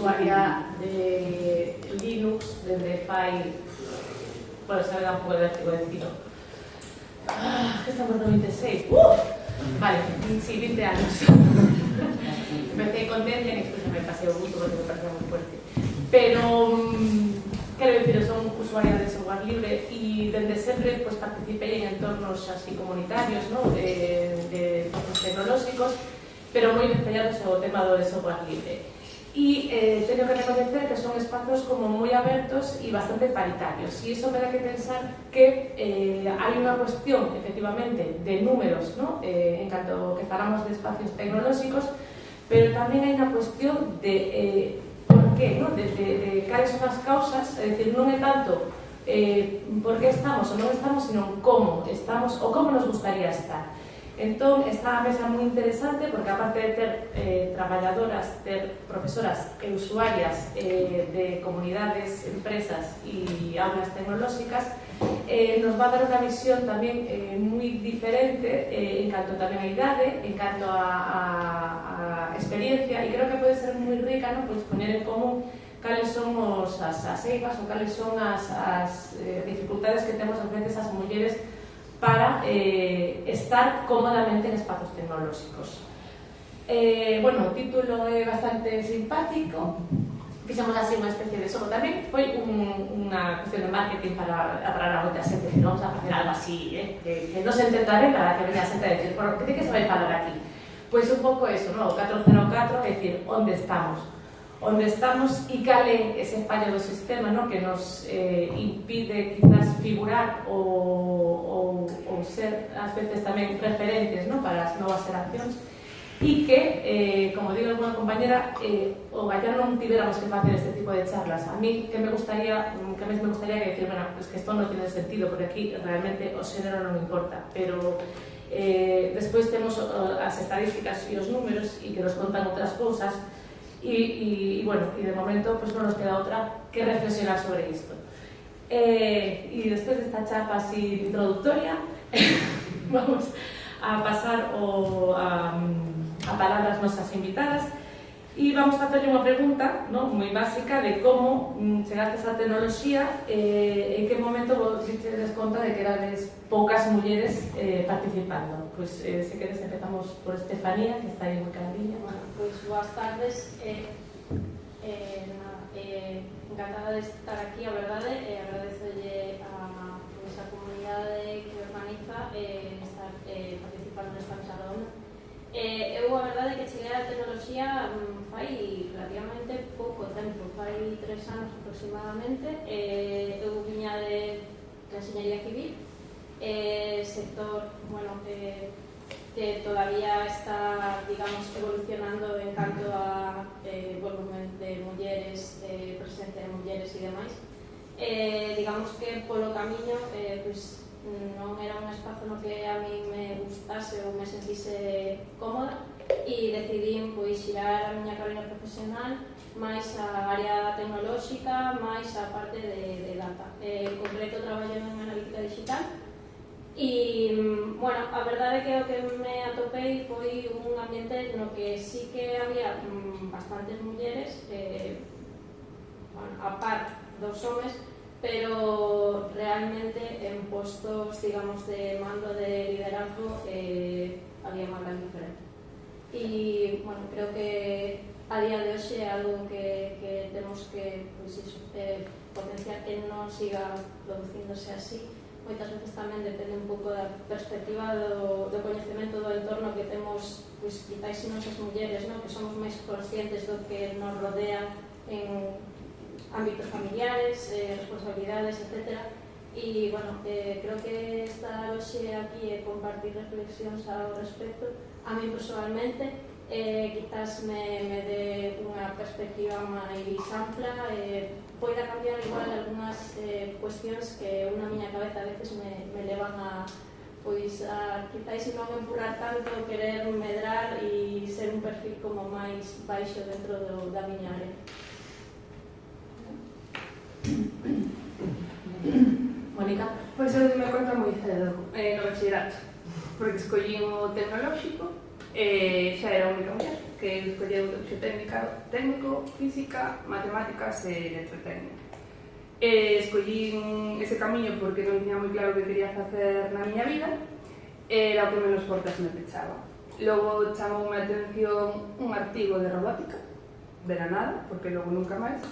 usuaria de Linux desde fai, bueno, sabe dar un pouco de vértigo decirlo. Que estamos no 26. Vale, sí, 20 anos. Empecé con Debian y despois me pasei o gusto porque me parecía moi fuerte. Pero, quero dicir, son usuaria de software libre e desde sempre pues, participei en entornos así comunitarios, ¿no? de tecnolóxicos, pero moi encellados ao tema do software libre. E teño que reconocer que son espazos como moi abertos e bastante paritarios, e iso me dá que pensar que hai unha cuestión, efectivamente, de números, ¿no? En canto que falamos de espacios tecnolóxicos, pero tamén hai unha cuestión de por qué, ¿no? de cales son as causas, é dicir, non é tanto por que estamos ou non estamos, sino como estamos ou como nos gustaría estar. Entón, esta mesa moi interesante porque aparte de ter traballadoras, ter profesoras e usuarias de comunidades, empresas e aulas tecnolóxicas, nos va a dar unha visión tamén moi diferente en canto tamén a idade, en canto a experiencia, e creo que pode ser moi rica, ¿no? Pues poner en común cales son as eigas ou cales son as dificultades que temos ás veces as mulleres para estar cómodamente en espazos tecnolóxicos. Bueno, o título é bastante simpático, fixamos así unha especie de xogo tamén, foi unha cuestión de marketing para atraer a moita xente, vamos a facer algo así, que non se entenda ben para que venga a xente a decir, por que se vai falar aquí? Pois un pouco eso, ¿no? O 404, é dicir, onde estamos? Onde estamos e cal é ese fallo do sistema, ¿no? Que nos impide quizás figurar ou ser ás veces tamén referentes, ¿no? Para as novas xeracións e que, como digo alguna compañera, o gallar non tivéramos que facer este tipo de charlas. A mí que me gustaría que decir, bueno, es que esto non tiene sentido porque aquí realmente o xénero non importa, pero despois temos as estadísticas e os números e que nos contan outras cousas. Y bueno, y de momento pues no nos queda otra que reflexionar sobre esto. Y después de esta chapa así introductoria, vamos a pasar a palabras nosas invitadas e vamos a hacerle unha pregunta, ¿no? Moi básica de como chegaste a tecnoloxía en que momento vos dices conta de que erades poucas mulleres participando. Pois, se queres, empezamos por Estefanía, que está aí moi caldiña. Bueno, pois boas tardes. Encantada de estar aquí, a verdade, agradezolle a esa comunidade que organiza estar participando nesta mesa redonda. Eu, a verdade, que cheguei a tecnoloxía fai relativamente pouco tempo, fai 3 anos aproximadamente. Eu viña de enxeñería civil, sector, bueno, que todavía está, digamos, evolucionando en canto a volumen de mulleres, presencia de mulleres e demais. Digamos que polo camiño, pues, non era un espazo no que a mí me gustase ou me sentise cómoda e decidín pois xirar a miña carreira profesional máis a área tecnolóxica, máis a parte de data. En concreto traballo en analítica digital e, bueno, a verdade é que o que me atopei foi un ambiente no que sí que había bastantes mulleres, bueno, a par dos homes, pero realmente en postos, digamos, de mando de liderazgo había unha gran diferencia. E, bueno, creo que a día de hoxe é algo que temos que, pues, potenciar que non siga producíndose así. Moitas veces tamén depende un pouco da perspectiva do coñecemento do entorno que temos, pues, quizáis nosas mulleres, ¿no? Que somos máis conscientes do que nos rodea en ámbitos familiares, responsabilidades, etc. E, bueno, creo que estar hoxe aquí e compartir reflexións ao respecto, a mí personalmente, quizás me dé unha perspectiva máis ampla, poida cambiar igual algunhas cuestións que unha miña cabeza a veces me levan a, pois, a quizás non empurrar tanto, querer medrar e ser un perfil como máis baixo dentro da miña área. Mónica? Pois eu me conta moi cedo no bachillerato, porque escollín o tecnolóxico, xa era a única muller que escolleu técnico, física, matemáticas e electrotecnia. Escollín ese camiño porque non tiña moi claro o que quería facer na miña vida, era o que menos portas me pechaba. Logo chamou a atención un artigo de robótica, de la nada, porque logo nunca máis,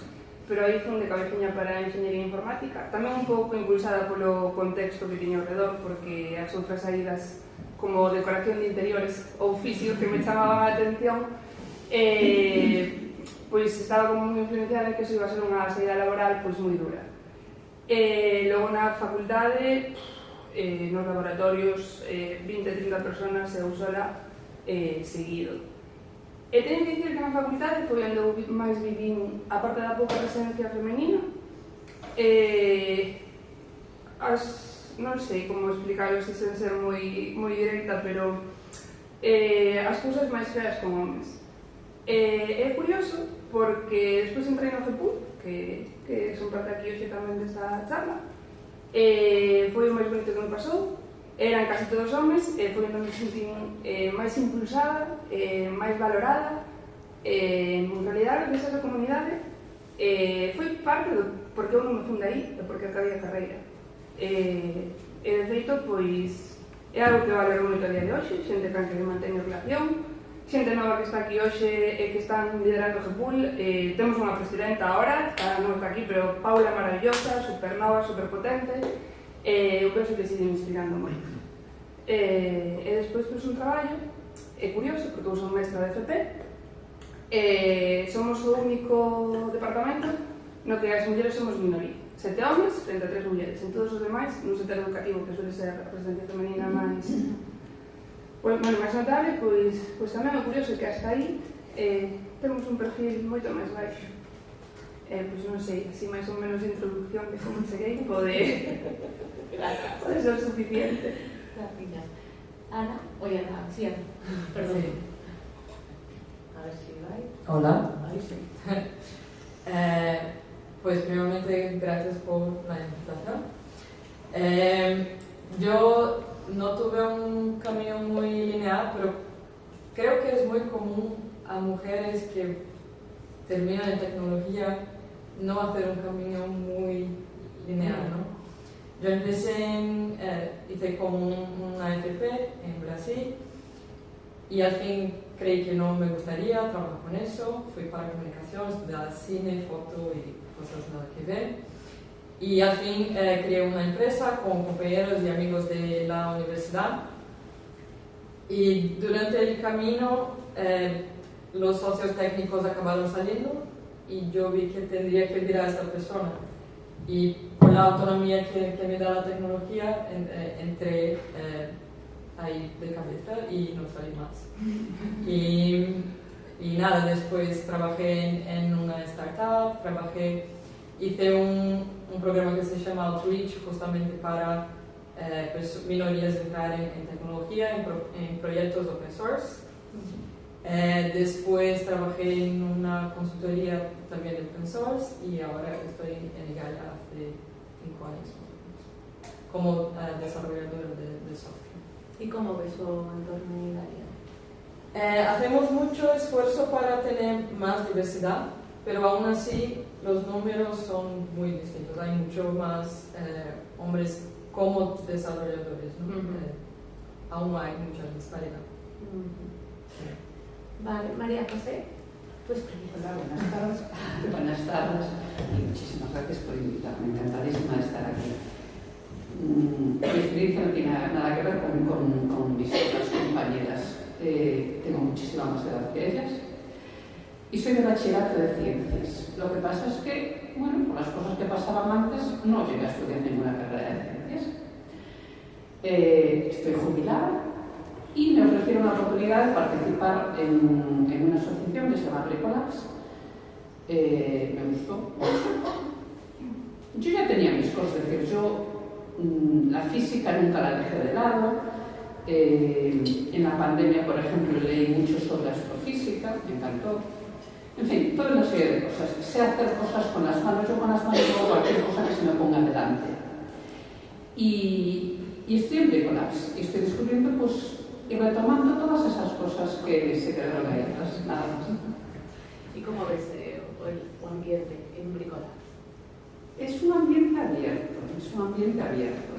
pero aí fun de cabeciña para a enxeñería informática, tamén un pouco impulsada polo contexto que tiña ao redor, porque as outras saídas como decoración de interiores ou físico que me chamaban a atención, pois estaba como moi influenciada en que eso iba a ser unha saída laboral pois moi dura. Logo na facultade, nos laboratorios, 20-30 personas e eu sola seguido. Teño que dicir que na facultade foi onde eu máis vivín, a parte da pouca presencia femenina, non sei como explicarlo se sen ser moi directa, pero as cousas máis feas con homes. É curioso porque despois entrei no GEPUL, que son parte aquí hoxe tamén desta charla, foi o máis bonito que me pasou, eran casi todos homes, foi onde me sentín máis impulsada, máis valorada, en realidad desa comunidade foi parte do porque eu non me funde aí e porque acabei a carreira. De feito, pois, é algo que valoro moito a día de hoxe, xente can que manteño relación, xente nova que está aquí hoxe e que están liderando o GEPUL. Temos unha presidenta agora, non está aquí, pero Paula maravillosa, super nova, super potente. Eu penso que sigue inspirando moito. E despois pois un traballo, é curioso, porque eu son mestra de FP, somos o único departamento no que as mulleres somos minoría. 7 homes frente a 3 mulleres. En todos os demais, nun sector educativo que suele ser a presencia femenina máis notable, pois tamén é curioso que hasta aí temos un perfil moito máis baixo. Pois non sei, así máis ou menos de introducción de como cheguei pode ser suficiente. Gracias. Ana, oye Ana, sí, Ana, perdón. Sí. A ver si vai. Hola. Ahí sí. Pues primeramente gracias por la invitación. Yo no tuve un camino muy lineal, pero creo que es muy común a mujeres que terminan en tecnología no hacer un camino muy lineal, ¿no? Yo empecé hice como una FP en Brasil y al fin creí que no me gustaría trabajar con eso, fui para comunicación, estudiaba cine, foto y cosas nada que ver. Y al fin creé una empresa con compañeros y amigos de la universidad. Y durante el camino los socios técnicos acabaron saliendo y yo vi que tendría que ir a esta persona. Y por la autonomía que me da la tecnología, entré ahí de cabeza y no salí más. Y nada, después trabajé en una startup, hice un programa que se llama Outreach, justamente para minorías entrar en tecnología, en proyectos open source. Después trabajé en una consultoría también de open source y ahora estoy en Igalia hace 5 años como desarrolladora de software. ¿Y cómo ves su entorno en Igalia? Hacemos mucho esfuerzo para tener más diversidad, pero aún así los números son muy distintos. Hay mucho más hombres como desarrolladores, ¿no? Aún hay mucha disparidad. Vale, María José, pues hola, buenas tardes. Buenas tardes y muchísimas gracias por invitarme. Encantadísima de estar aquí. Mi experiencia no tiene nada que ver con mis otras compañeras. Tengo muchísima más edad que ellas y soy de bachillerato de ciencias. Lo que pasa es que, bueno, por las cosas que pasaban antes, no llegué a estudiar ninguna carrera de ciencias. Estoy jubilada y me ofrecieron la oportunidad de participar en una asociación que se llama Bricolabs. Me gustó mucho. Yo ya tenía mis cosas, es decir, yo la física nunca la dejé de lado. En la pandemia, por ejemplo, leí mucho sobre astrofísica, me encantó. En fin, toda una serie de cosas. Sé hacer cosas con las manos, yo con las manos hago cualquier cosa que se me ponga delante. Y estoy en Bricolabs y estoy descubriendo pues, y retomando todas esas cosas que se quedaron ahí atrás, nada más. ¿Y cómo ves el ambiente en Bricolabs? Es un ambiente abierto, es un ambiente abierto.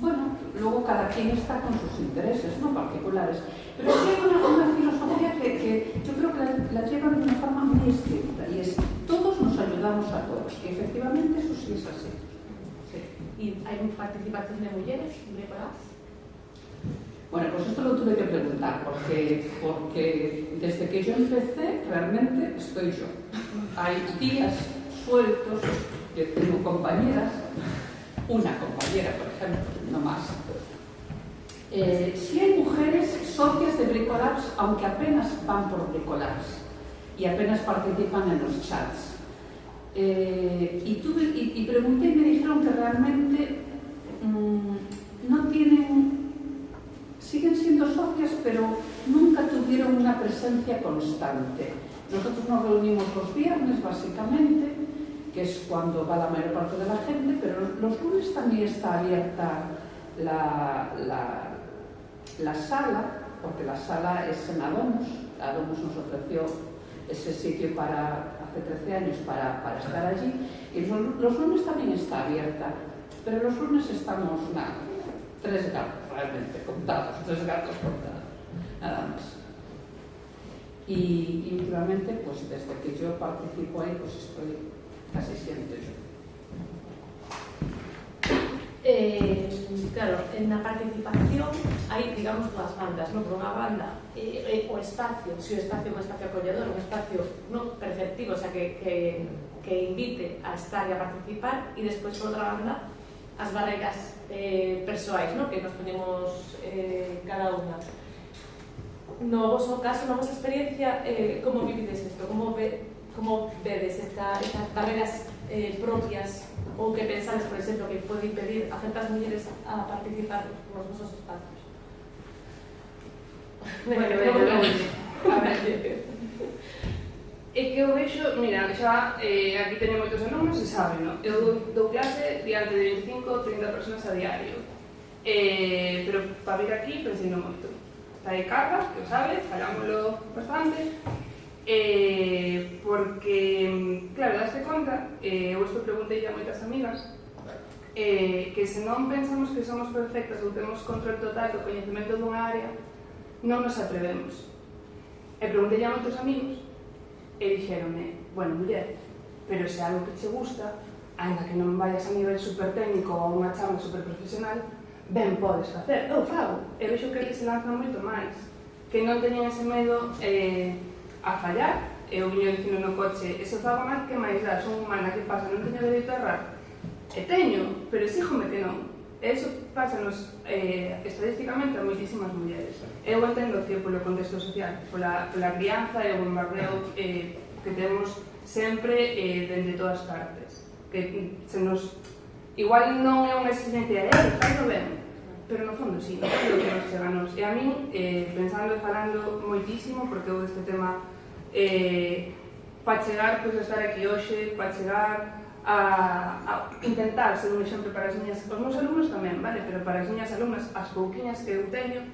Bueno, luego cada quien está con sus intereses, no particulares, pero sí hay una filosofía que yo creo que la llevan de una forma muy estricta, y es todos nos ayudamos a todos, y efectivamente eso sí es así. Sí. ¿Y hay participación de mujeres en Bricolabs? Bueno, pues esto lo tuve que preguntar, porque desde que yo empecé realmente estoy yo. Hay días sueltos, yo tengo compañeras, una compañera, por ejemplo, no más. Sí hay mujeres socias de Bricolabs, aunque apenas van por Bricolabs y apenas participan en los chats. Y pregunté y me dijeron que realmente no tienen... Siguen siendo socias, pero nunca tuvieron una presencia constante. Nosotros nos reunimos los viernes, básicamente, que es cuando va la mayor parte de la gente, pero los lunes también está abierta la sala, porque la sala es en Adomus. Adomus nos ofreció ese sitio hace 13 años para estar allí, y los lunes también está abierta, pero los lunes estamos 3 gatos realmente contados, 3 gatos contados, nada más. Y últimamente, pues desde que yo participo ahí, pues estoy casi siempre yo. Claro, en la participación hay, digamos, las bandas, ¿no? Por una banda o espacio, si un espacio acogedor, un espacio no perceptivo, o sea, que invite a estar e a participar, e despois, por outra banda, as barreras persoais, ¿no? Que nos ponemos cada unha. No vosso caso, na vosa experiencia, como vivides isto? Como vedes estas barreras propias, ou que pensades, por exemplo, que pode impedir a certas mulleres a participar nos vosos espacios? A ver, é que eu vexo, mira, xa aquí teño moitos alumnos e saben, no? Eu dou clase diante de 25 ou 30 personas a diario, pero para vir aquí prescindo moito. Está aí Carla, que o sabe, falámoslo bastante, porque, claro, daste conta, eu isto preguntei a moitas amigas, que se non pensamos que somos perfectas ou temos control total do coñecemento dunha área, non nos atrevemos. E preguntei a moitos amigos e dixéronme, bueno, muller, pero se algo que che gusta, ainda que non vayas a nivel super técnico ou unha charla super profesional, ben podes facer. Eu fago, e vexo que eles se lanzan moito máis, que non teñen ese medo a fallar. Eu viño dicindo no coche, eso fago mal, que máis dá, son humana, que pasa, non teño dereito a errar? E teño, pero exíjome que non. E iso pásanos estadísticamente a moitísimas mulleres. Eu entendo que polo contexto social, pola crianza e o bombardeo que temos sempre dende todas partes, que se nos... Igual non é unha exigencia, faigo ben, pero no fondo sí, non é o que nos cheganos. E a min, pensando e falando moitísimo, porque eu este tema para chegar, pois, a estar aquí hoxe, para chegar a intentar ser un exemplo para as miñas, os meus alumnos tamén, vale? Pero para as miñas alumnas, as pouquiñas que eu teño,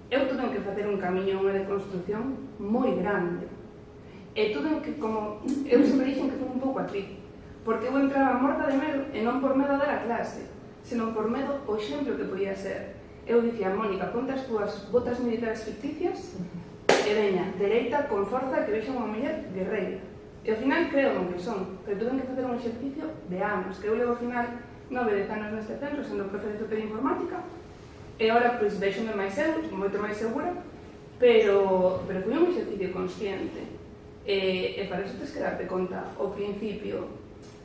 eu tuve que facer un camiño, unha deconstrucción moi grande. E tuve que, como eu sempre dixen que foi un pouco atril, porque eu entraba morta de medo, e non por medo a dar a clase, senón por medo o exemplo que podía ser. Eu dicía, Mónica, ponte as túas botas militares ficticias e veña, dereita, con forza, que vexa unha muller guerreira. E ao final creo que son, pero tuve que facer un exercicio de anos, que eu levo ao final 9-10 anos neste centro, sendo profe de informática, e agora pois veixome máis moito máis segura, pero foi un exercicio consciente, e para iso tens que darte conta ao principio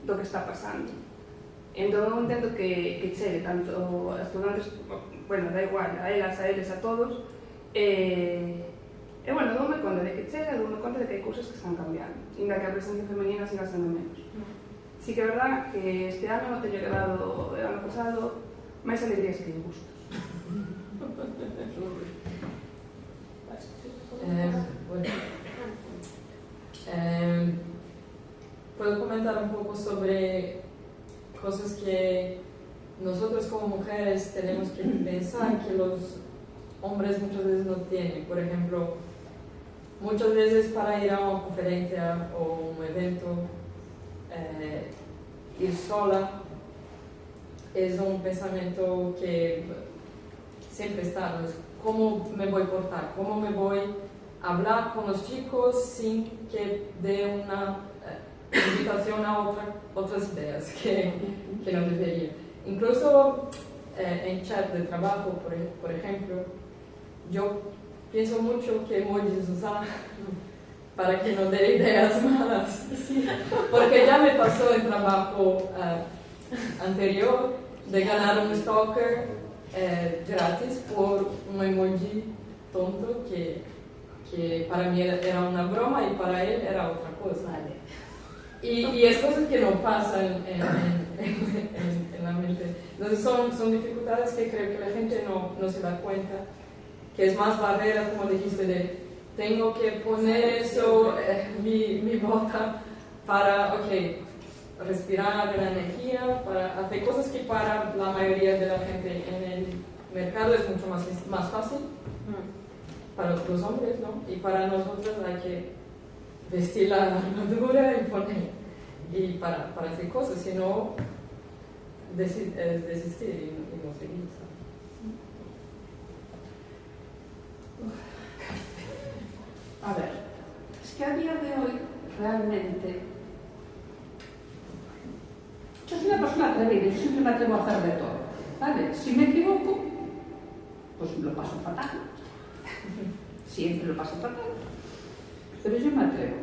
do que está pasando. Entón eu intento que chegue tanto a estudantes, bueno, da igual, a elas, a eles, a todos, e bueno, doume conta de que chega, doume conta de que hai cousas que están cambiando, inda que a presencia femenina siga sendo menos. Sí que é verdad que este ano non teño quedado o ano pasado máis alegrías que disgustos. Bueno, puedo comentar un poco sobre cosas que nosotros como mujeres tenemos que pensar que los hombres muchas veces no tienen. Por ejemplo, muchas veces para ir a una conferencia o un evento, ir sola es un pensamiento que siempre está, ¿no? Es cómo me voy a portar, cómo me voy a hablar con los chicos sin que dé una invitación a otras ideas que no debería. Incluso en chat de trabajo, por ejemplo, yo pienso mucho que emojis usar para que no dé ideas malas. Porque ya me pasó en trabajo anterior de ganar un stalker gratis por un emoji tonto que para mí era una broma y para él era otra cosa. Vale. Y es cosas que no pasan en la mente. Entonces son dificultades que creo que la gente no se da cuenta, que es más barrera, como dijiste, de tengo que poner eso, mi bota, para, respirar la energía, para hacer cosas que para la mayoría de la gente en el mercado es mucho más fácil, para los hombres, ¿no? Y para nosotros hay que vestir la armadura y poner, y para hacer cosas, si no, desistir y no seguir, ¿sabes? A ver, es que a día de hoy realmente yo soy una persona atrevida, yo siempre me atrevo a hacer de todo, ¿vale? Si me equivoco, pues lo paso fatal, siempre lo paso fatal, pero yo me atrevo.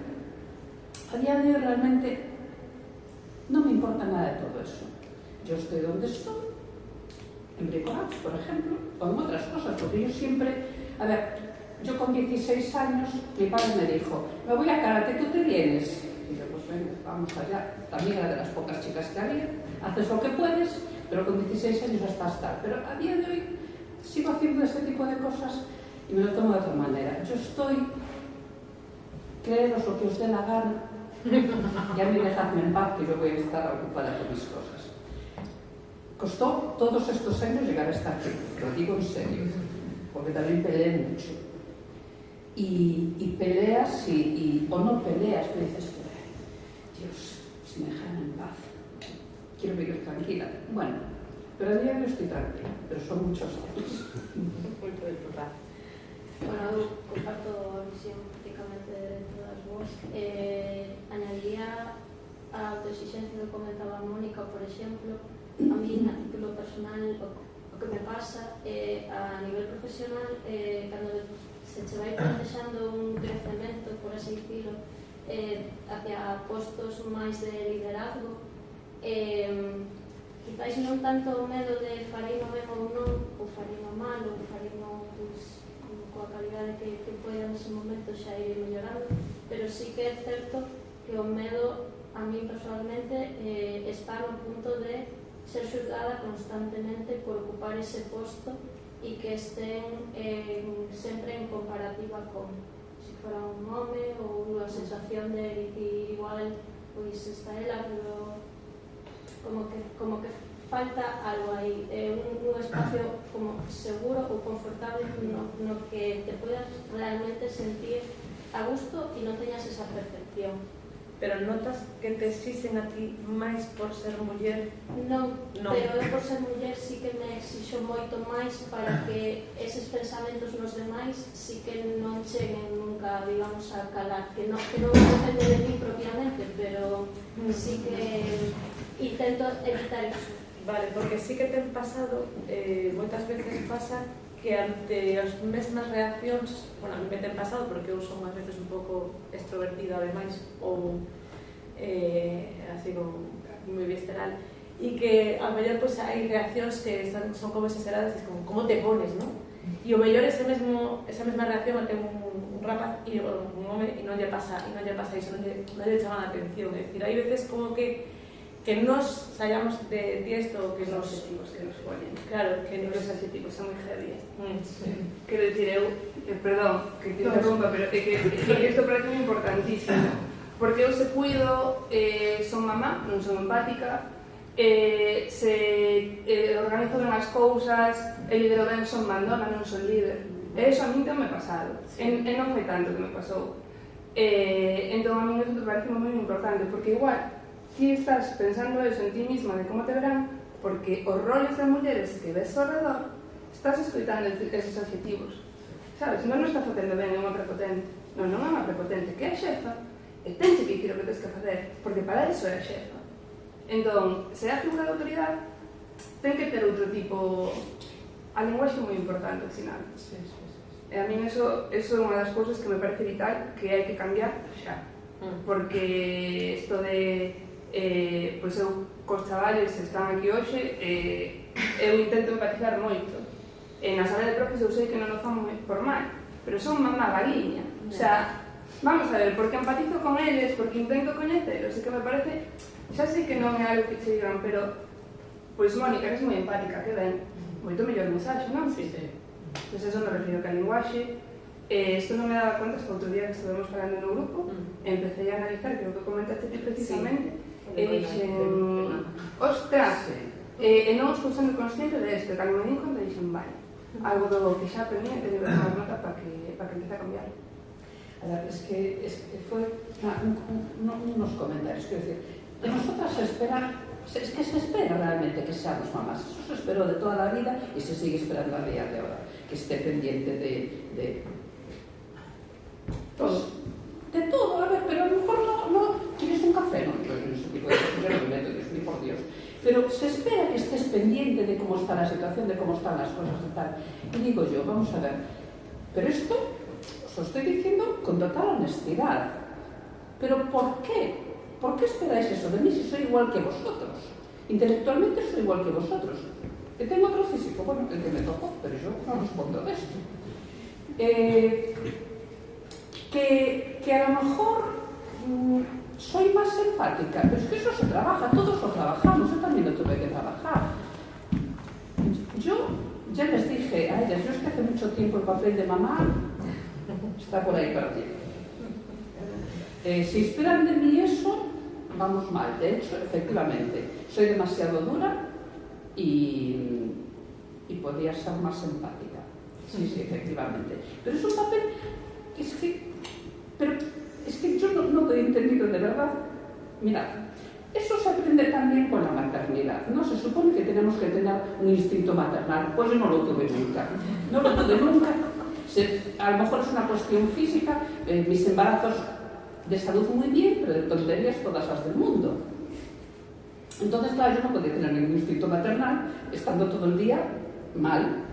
A día de hoy realmente no me importa nada de todo eso. Yo estoy donde estoy, en bricolage, por ejemplo, o en otras cosas, porque yo siempre, a ver, yo con 16 años, mi padre me dijo, me voy a karate, ¿tú te vienes? Y yo, pues venga, vamos allá. También era de las pocas chicas que había. Haces lo que puedes, pero con 16 años hasta estar. Pero a día de hoy sigo haciendo este tipo de cosas y me lo tomo de otra manera. Yo estoy, creeros lo que os dé la gana, y a mí dejadme en paz que yo voy a estar ocupada con mis cosas. Costó todos estos años llegar hasta aquí, lo digo en serio, porque también peleé mucho. Y peleas o no peleas, pero dices, Dios, si me dejan en paz, quiero vivir tranquila. Bueno, pero a día de hoy estoy tranquila, pero son muchos años. Bueno, eu comparto a visión prácticamente de todas vos. Añadiría a autoexigencia que comentaba Mónica, por exemplo, a mí, a título personal, o que me pasa a nivel profesional, cando se che vai planexando un crecemento, por así decirlo, hacia postos máis de liderazgo, quizáis non tanto o medo de farino ben ou non, ou farino mal, ou farino coa calidade que poida nese momento xa ir mellorando, pero sí que é certo que o medo a mí personalmente está no punto de ser xulgada constantemente por ocupar ese posto e que estén sempre en comparativa con se fora un home ou a sensación de dicir igual pois está ela, pero como que falta algo aí, un espacio como seguro ou confortable no que te puedas realmente sentir a gusto e non teñas esa percepción. Pero notas que te exixen a ti máis por ser muller? Non, pero eu por ser muller sí que me exixo moito máis para que eses pensamentos nos demais sí que non cheguen nunca, digamos, a calar, que non depende de mí propiamente, pero sí que intento evitar iso. Vale, porque sí que ten pasado, moitas veces pasa que ante as mesmas reaccións, bueno, a mí me ten pasado porque eu son ás veces un pouco extrovertida ademais, ou así como moi visceral, e que ao mellor pues, hai reaccións que son como exageradas, es como te pones, ¿no? E o mellor esa mesma reacción a ten un rapaz e un home e non lle pasa iso, non lle chaman a atención, é dicir, hai veces como que nos salgamos de esto, que Los nos objetivos que nos ponen. claro, que Los nos objetivos son muy heavy. sí. Quero dicir, perdón, que te interrumpa, pero é que isto parece moi importantísimo. Porque eu se cuido, son mamá, non son empática, organizo ben as cousas, e lidero ben, son mandona, non son líder. E iso a mí me pasado, e non foi tanto que me pasou. Entón a mí iso me parece moi importante, porque igual ti estás pensando eso en ti misma de como te verán, porque os roles de mulleres que ves ao redor estás escoitando esos adjetivos, sabes? Non estás facendo ben, é unha prepotente, non é unha prepotente, que é a xefa e tense que dicir o que tens que facer, porque para iso é a xefa. Entón, se é a figura de autoridade, ten que ter outro tipo. A linguaxe é moi importante ao final. Sí, sí, sí. E a mí eso é unha das cousas que me parece vital, que hai que cambiar xa. Porque isto de pois eu cos chavales están aquí hoxe, eu intento empatizar moito. Na sala de profes eu sei que non o fan por mal, pero son mamá galiña. O sea, vamos a ver, porque empatizo con eles, porque intento coñecelos, e que me parece, xa sei que non é algo que che digan, pero pois Mónica, eres moi empática, que ben, moito mellor mensaxe, non? Sí, sí. Pois eso me refiro que a linguaxe. Isto non me daba conta hasta outro día que estivemos falando no grupo, empecé a analizar, creo que comentaste ti precisamente, e dixen, ostras, e non estou sendo consciente de isto, e cando me din conta dixen, vale, algo do que xa aprendí que debe tomar nota para que empiece a cambiar. Es que fue unos comentarios, quiero decir, de nosotras se espera, es que se espera realmente que seamos mamás, eso se esperó de toda la vida y se sigue esperando a día de ahora, que esté pendiente de todo. De todo, a ver, pero a lo mejor no quieres un café, no, yo en ese tipo de cosas yo no me meto, Dios mío, por Dios. Pero se espera que estés pendiente de cómo está la situación, de cómo están las cosas y tal. Y digo yo, vamos a ver, pero esto os lo estoy diciendo con total honestidad. ¿Pero por qué? ¿Por qué esperáis eso de mí si soy igual que vosotros? Intelectualmente soy igual que vosotros. Que tengo otro físico, bueno, el que me tocó, pero yo no respondo de esto. Que a lo mejor soy más empática, pero es que eso se trabaja, todos lo trabajamos, yo también lo tuve que trabajar. Yo ya les dije a ellas, yo es que hace mucho tiempo el papel de mamá está por ahí perdido. Si esperan de mí eso, vamos mal. De hecho, efectivamente, soy demasiado dura y podría ser más empática. Sí, sí, efectivamente. Pero es un papel es que yo no he entendido de verdad. Mirad, eso se aprende también con la maternidad, ¿no? Se supone que tenemos que tener un instinto maternal. Pues yo no lo tuve nunca. No lo tuve nunca. A lo mejor es una cuestión física. Mis embarazos de salud muy bien, pero de tonterías todas las del mundo. Entonces, claro, yo no podía tener ningún instinto maternal estando todo el día mal.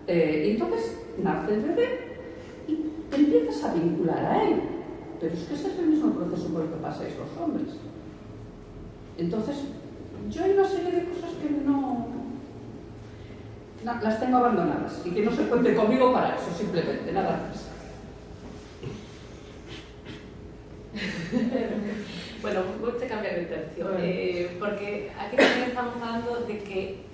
Y entonces nace el bebé y te empiezas a vincular a él. Pero es que ese es el mismo proceso por el que pasáis los hombres. Entonces, yo hay una serie de cosas que no las tengo abandonadas y que no se cuente conmigo para eso, simplemente, nada más. Bueno, voy a cambiar de tercio, porque aquí también estamos hablando de que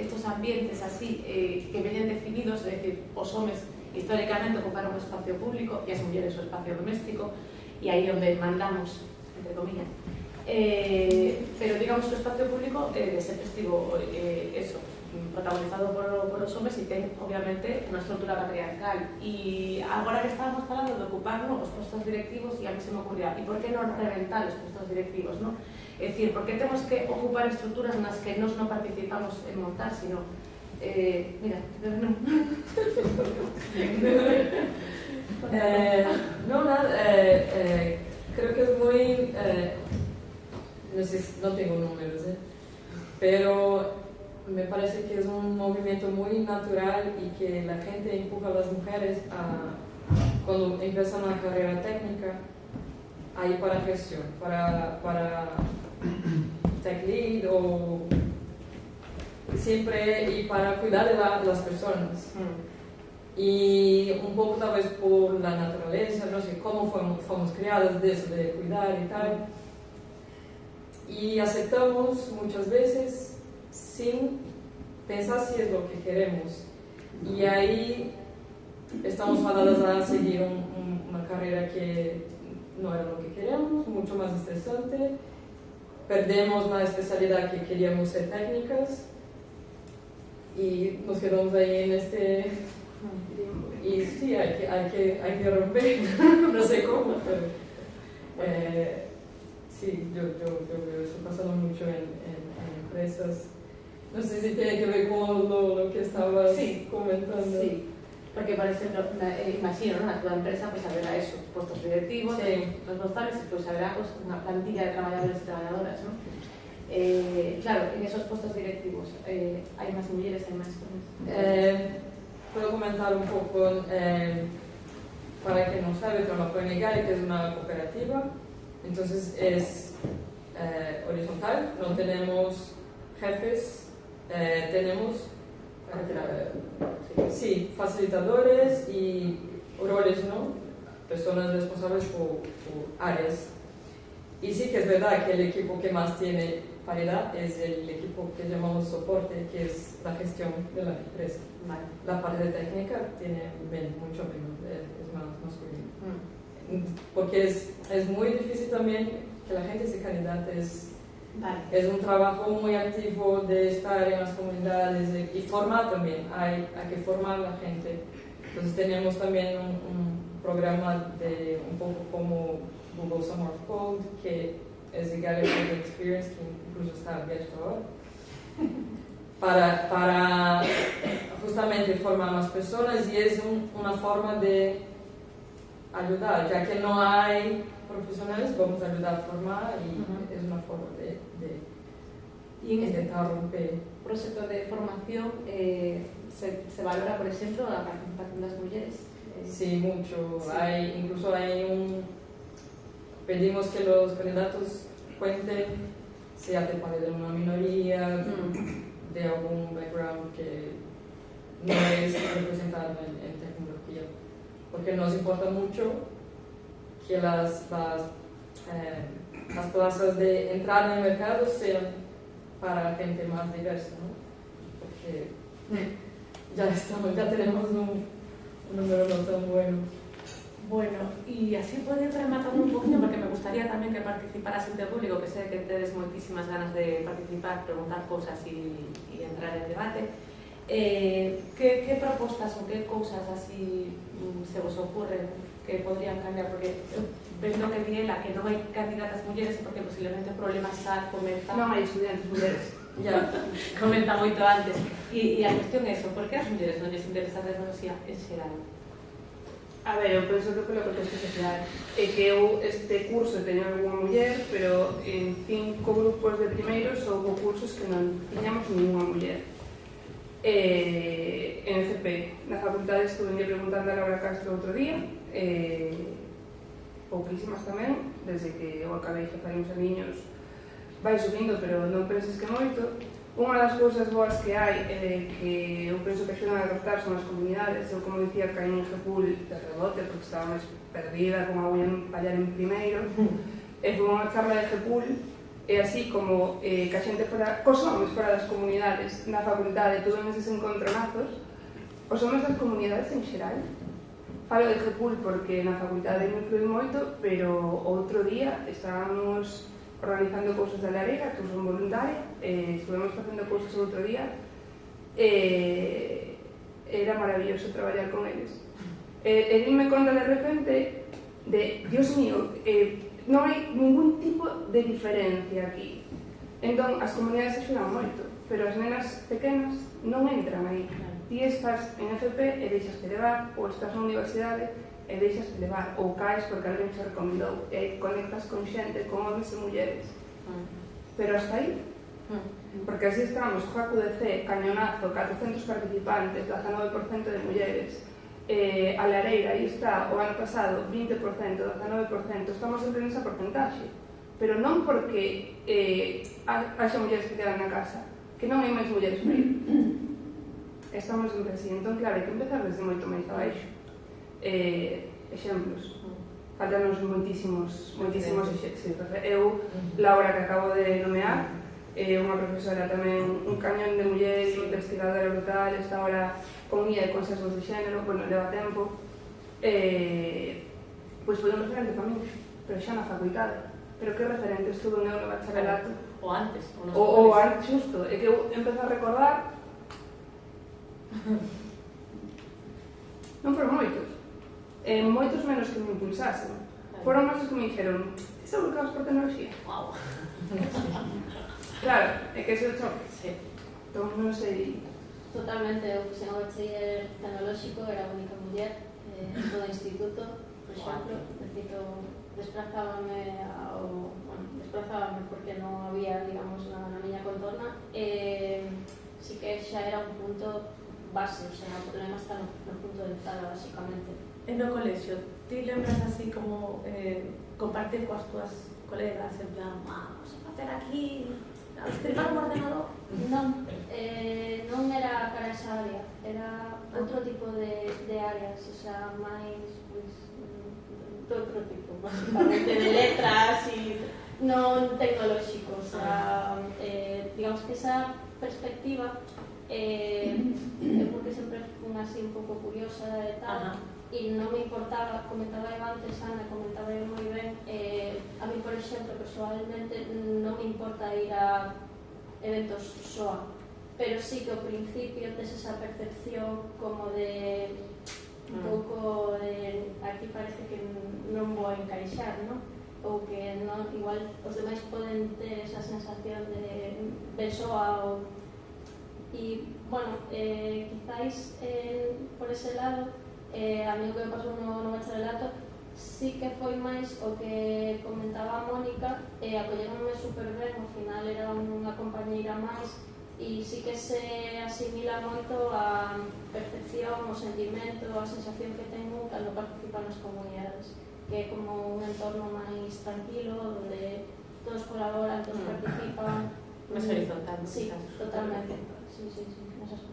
estos ambientes así que venían definidos, es decir, os hombres históricamente ocuparon un espacio público y as mulleres o espacio doméstico, y aí onde mandamos, entre comillas, pero digamos que o espacio público sempre estivo eso, protagonizado por os hombres e ten obviamente unha estrutura patriarcal. E agora que estábamos falando de ocupar os postos directivos, e a mí se me ocurría, e por que non reventar os postos directivos, no? É dicir, por que temos que ocupar estruturas nas que nos non participamos en montar, sino mira, no, nada, creo que es muy, no tengo números, pero me parece que es un movimiento muy natural y que la gente empuja a las mujeres cuando empiezan una carrera técnica, a ir para gestión, para tech lead o siempre y para cuidar de las personas. Y un poco tal vez por la naturaleza, no sé cómo fuimos criadas de eso, de cuidar y tal. Y aceptamos muchas veces sin pensar si es lo que queremos. Y ahí estamos mandadas a seguir una carrera que no era lo que queríamos, mucho más estresante. perdemos la especialidad que queríamos ser técnicas y nos quedamos ahí en este... Y sí, hay que romper, no sé cómo, pero sí, yo veo eso pasando mucho en empresas. No sé si tiene que ver con lo que estabas comentando. Sí, porque por ejemplo, imagino, ¿no? En la empresa pues habrá eso, puestos directivos, responsables, y pues habrá pues, una plantilla de trabajadores y trabajadoras, ¿no? Claro, en esos puestos directivos hay más mujeres, hay más hombres. Puedo comentar un poco, para quien no sabe, trabajo en Egale, que es una cooperativa, entonces es horizontal, no tenemos jefes, tenemos facilitadores y roles, ¿no? Personas responsables por áreas. Y sí que es verdad que el equipo que más tiene paridad es el equipo que llamamos soporte, que es la gestión de la empresa. Vale. La parte técnica tiene mucho menos, es más masculino. Porque es muy difícil también que la gente se candidate. Es un trabajo muy activo de estar en las comunidades y formar también. Hay que formar a la gente. Entonces tenemos también un programa de un poco como Google Summer of Code, que es Egale Code Experience, que incluso está abierto ahora, para justamente formar a más personas, y es una forma de ayudar, ya que no hay profesionales, vamos a ayudar a formar, y es una forma de y en intentar romper. proceso de formación se valora, por ejemplo, la participación de las mujeres. Sí, mucho. Sí. Incluso pedimos que los candidatos cuenten si hace parte de una minoría, de algún background que no es representado en tecnología, porque nos importa mucho que las plazas de entrada en el mercado sean para gente más diversa, ¿no? Porque ya tenemos un número no tan bueno. Bueno, y así poder rematar un poquito, porque me gustaría también que participaras en el público, que sé que tienes muchísimas ganas de participar, preguntar cosas y entrar en debate. ¿Qué propuestas o qué cosas así se os ocurren que podrían cambiar? Porque vendo que Diela, que non hai candidatas mulleres, porque posiblemente o problema xa comenta... Non hai estudiantes mulleres. Ya, comenta moito antes. E a cuestión é eso, por que as mulleres non lles interesa a tecnoloxía en xeral? A ver, eu penso que polo contexto social é que eu este curso teño algunha muller, pero en 5 grupos de primeiros houve cursos que non tiñamos ninguna muller. En FP, na facultade estuve preguntando a Laura Castro outro día, pouquísimas tamén, desde que eu acabei que faremos a niños vai subindo, pero non penses que moito. Unha das cousas boas que hai que eu penso que axudan a adaptar son as comunidades. Eu, como dicía, caí en Gepul de rebote porque estaba máis perdida, como a unha empallar en primeiro, e foi unha charla de Gepul, e así como que a xente fora, cos homes fora das comunidades na facultade, tuven eses encontronazos, os homes das comunidades en xeral. Falo de Gepul porque na facultade me influi moito, pero outro día estábamos organizando cousas da lareira, que son voluntaria, estuvemos facendo cousas outro día, era maravilloso traballar con eles. E dime conta de repente de, Dios mío, non hai ningún tipo de diferencia aquí. Entón, as comunidades axudan moito, pero as nenas pequenas non entran aí. Ti estás en FP e deixaste levar, ou estás na universidade e deixaste levar, ou caes porque alguén se recomendou, e conectas con xente, con homens e mulleres. Pero hasta aí. Porque así estamos, Jaco de C, cañonazo, 400 participantes, 19% de mulleres. A lareira, aí está, o ano pasado, 20%, 19%, estamos sempre nesa porcentaxe. Pero non porque haxa mulleres que quedan na casa, que non hai máis mulleres para ir. Estamos sempre así, entón claro, hai que empezar desde moito máis abaixo. Exemplos. Faltanos moitísimos exemplos. Eu, Laura, que acabo de nomear, unha profesora tamén, un cañón de muller, investigadora brutal, está ahora con guía de consejos de xénero, bueno, leva tempo. Pois foi un referente para mí, pero xa na facultade. Pero que referentes tuve no bacharelato? O antes, o nos O coles. antes, xusto, é que eu empezo a recordar non foron moitos, moitos menos que me impulsasen. Foron máis os que me dixeron, ti seguro que vas por tecnoloxía? Wow. Claro, é que ese é o choque. Sí. Entón non sei... Totalmente, eu fixen o bachiller tecnolóxico, era a única muller en todo o instituto, por exemplo, desplazábame porque non había, digamos, na miña contorna, sí que xa era un punto base, o sea, o problema está no punto de entrada, basicamente. En o colexio, ti lembras así como compartir coas túas colegas, en plan, vamos a facer aquí, a estripar un ordenador? Non, non era para esa área, era outro tipo de áreas, o sea, máis, pois, de outro tipo, basicamente, de letras e non tecnolóxico, o sea, digamos que esa perspectiva é porque sempre fui así un pouco curiosa e tal, e non me importaba, comentaba eu antes, Ana, comentaba eu moi ben, a mí, por exemplo, personalmente non me importa ir a eventos SOA, pero sí que ao principio tes esa percepción como de un pouco de aquí parece que non vou encaixar, non? Ou que non, igual os demais poden ter esa sensación de SOA ou... E, bueno, quizáis por ese lado, a mí o que me pasou no bacharelato sí que foi máis o que comentaba a Mónica, acolleronme super ben, ao final era unha compañeira máis e sí que se asimila moito a percepción, o sentimento, a sensación que tengo cando participo nas comunidades, que é como un entorno máis tranquilo, onde todos colaboran, todos participan. Máis horizontal. Sí, totalmente. Sí, esas cosas.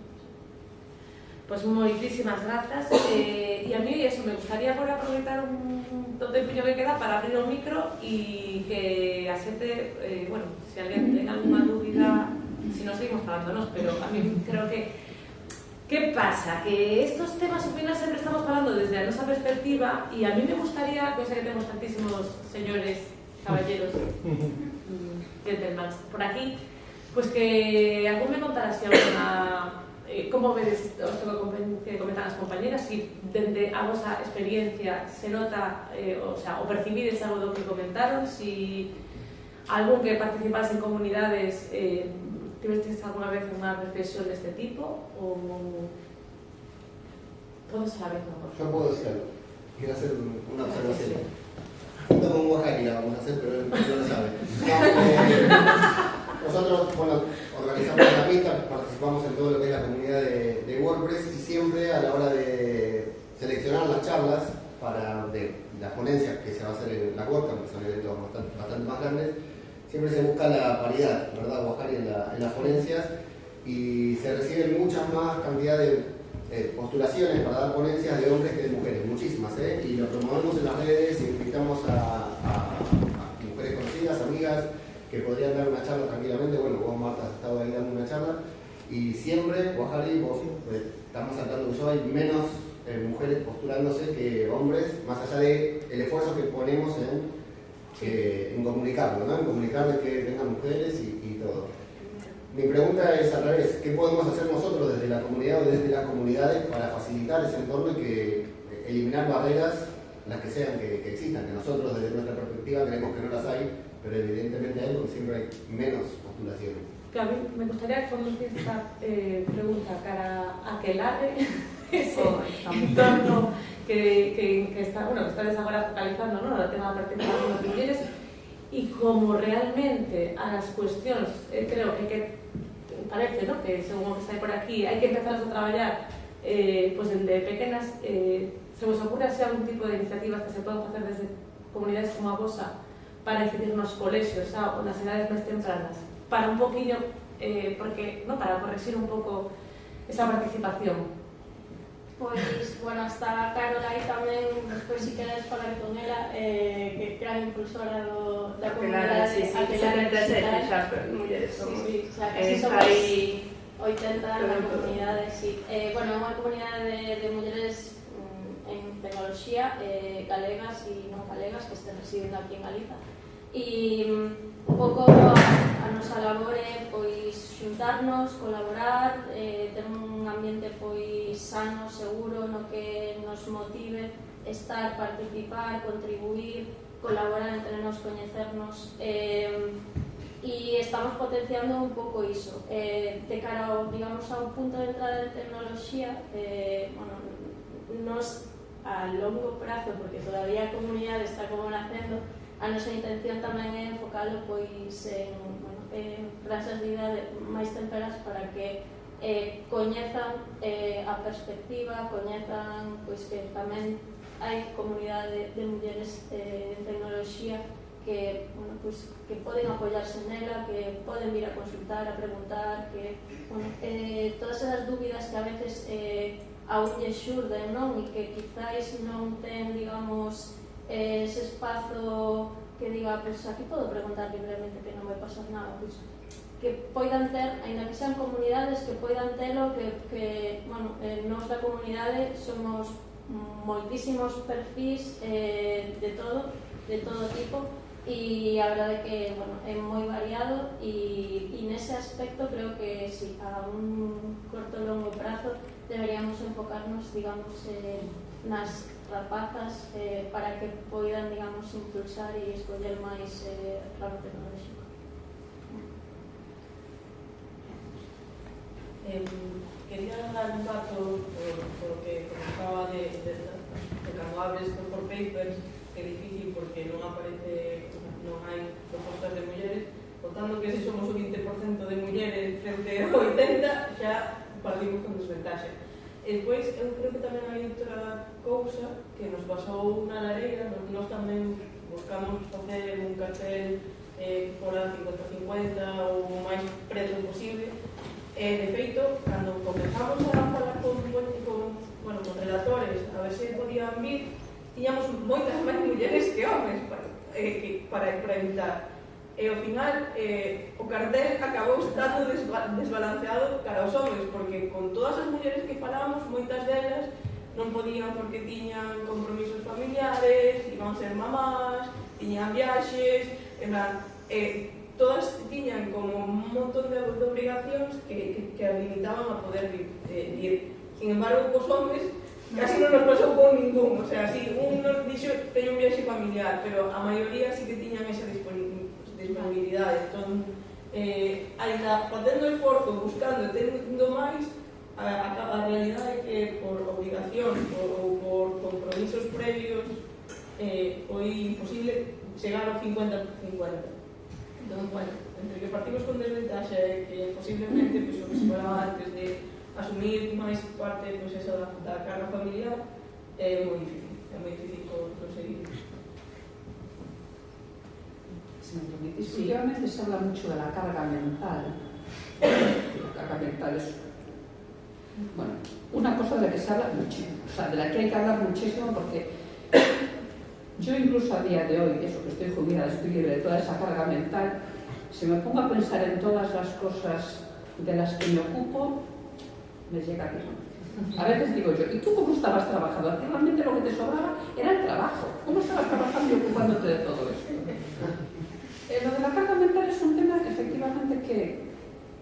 Pues moitísimas grazas, e a mí eso, me gustaría agora aproveitar un tempinho que queda para abrir o micro e que a xente, bueno, se alguén ten alguna dúbida, si non seguimos falándonos, pero a mí creo que ¿qué pasa? Que estos temas ao final sempre estamos falando desde a nosa perspectiva e a mí me gustaría, que sei que temos tantísimos señores, caballeros, gentlemen por aquí, pues que algún me contara si alguna... como vedes isto que comentan as compañeras, si dende a vosa experiencia se nota, o sea, o percibides algo do que comentaron, si algún que participase en comunidades tivestes alguna vez unha reflexión deste tipo, ou... Podes a la vez, no? Yo puedo decir algo. Quiero hacer una observación. Junto con Oaxaca la vamos a hacer, pero él no lo sabe. Nosotros, bueno, organizamos la pista, participamos en todo lo que es la comunidad de WordPress y siempre a la hora de seleccionar las charlas de las ponencias que se va a hacer en la WordCamp, que son eventos bastante más grandes, siempre se busca la paridad, ¿verdad? Oaxaca en las ponencias y se reciben muchas más cantidad de postulaciones para dar ponencias de hombres que de mujeres, muchísimas, y lo promovemos en las redes, invitamos a mujeres conocidas, amigas, que podrían dar una charla tranquilamente. Bueno, vos, Marta, has estado ahí dando una charla y siempre, Oaxaca, vos, estamos saltando que yo, hay menos mujeres postulándose que hombres, más allá del esfuerzo que ponemos en comunicarlo, ¿no? En comunicar de que vengan mujeres y todo. Mi pregunta es al revés, ¿qué podemos hacer nosotros desde la comunidad o desde las comunidades para facilitar ese entorno y que eliminar barreras, las que sean que existan, que nosotros desde nuestra perspectiva creemos que no las hay, pero evidentemente hay porque siempre hay menos postulaciones? Que a mí me gustaría conducir esta pregunta cara a que largue ese entorno que está, bueno, que está ahora focalizando, ¿no? El tema de participación de mujeres y como realmente a las cuestiones, creo que parece, ¿no? Que según o que está por aquí, hai que empezar a traballar pues desde pequenas, se vos ocurre así algún tipo de iniciativas que se poden facer desde comunidades como a vosa para incidir nos colexios ou nas edades máis tempranas, para un poquillo, porque, no, para corregir un pouco esa participación? Pois, bueno, hasta Carol aí tamén, despois si queres falar con ela, que era a impulsora da comunidade. Sí, 77 xa, pero mulleres somos. Sí, xa, casi somos 80 na comunidade, sí. Bueno, é unha comunidade de mulleres en tecnoloxía, galegas e non galegas, que estén residindo aquí en Galiza. E un pouco a nosa labor é pois xuntarnos, colaborar, ter un ambiente pois sano, seguro, no que nos motive estar, participar, contribuir, colaborar entre nos, coñecernos, e estamos potenciando un pouco iso. De cara ao, digamos, ao punto de entrada de tecnoloxía, bueno, nos a longo prazo, porque todavía a comunidade está como nacendo, a nosa intención tamén é enfocalo pois en, bueno, franxas de idade máis temperas para que coñezan a perspectiva, coñezan pois que tamén hai comunidade de mulleres en tecnoloxía que, bueno, pues, que poden apoiarse nela, que poden vir a consultar, a preguntar, que, bueno, todas esas dúbidas que a veces a un lle xurden, non? E que quizáis non ten, digamos, ese espazo que diga, pues aquí podo preguntar libremente que non vai pasar nada, pues, que poidan ter, ainda que sean comunidades, que poidan telo, que bueno, nós da comunidade somos moitísimos perfis de todo tipo, e a verdade que, bueno, é moi variado e nese aspecto creo que si a un corto e longo prazo deberíamos enfocarnos, digamos, nas rapazas para que poidan, digamos, impulsar e escoller máis ramo tecnolóxico. Quería dar un dato por que comentaba de cando abres por papers, que é difícil porque non aparece, non hai propostas de mulleres, contando que se somos o 20% de mulleres frente ao 80%, xa partimos con desventaxa. E despois, eu creo que tamén hai outra cousa que nos pasou na lareira, nós tamén buscamos facer un cartel que fora 50-50 ou o máis preto posible. De feito, cando comenzamos a falar con relatores a ver se podían vir, tiñamos moitas máis mulleres que homes para invitar. E ao final o cartel acabou estando desbalanceado cara aos homes, porque con todas as mulleres que falábamos, moitas delas non podían porque tiñan compromisos familiares, iban ser mamás, tiñan viaxes, todas tiñan como un montón de obrigacións que as limitaban a poder vir. Sin embargo, cos homes casi non nos pasou con ningún, o sea, si un nos dixo teño un viaxe familiar, pero a maioría sí que tiñan esa disponibilidade. Entón, ainda facendo esforzo, buscando e tendo máis, a realidade é que por obligación ou por compromisos previos foi imposible chegar ao 50-50. Entón, bueno, entre que partimos con desventaxa e que posiblemente, pois, o que se falaba antes de asumir máis parte, pois, esa da carga familiar, é moi difícil conseguir. Si me permitís, últimamente se habla mucho de la carga mental. La carga mental es, bueno, una cosa de la que se habla muchísimo, o sea, de la que hay que hablar muchísimo, porque yo incluso a día de hoy, eso que estoy jubilada, estoy libre de toda esa carga mental, si me pongo a pensar en todas las cosas de las que me ocupo, me llega a tiro. A veces digo yo, ¿y tú cómo estabas trabajando? Realmente lo que te sobraba era el trabajo. ¿Cómo estabas trabajando y ocupándote de todo esto? Lo de la carga mental es un tema que efectivamente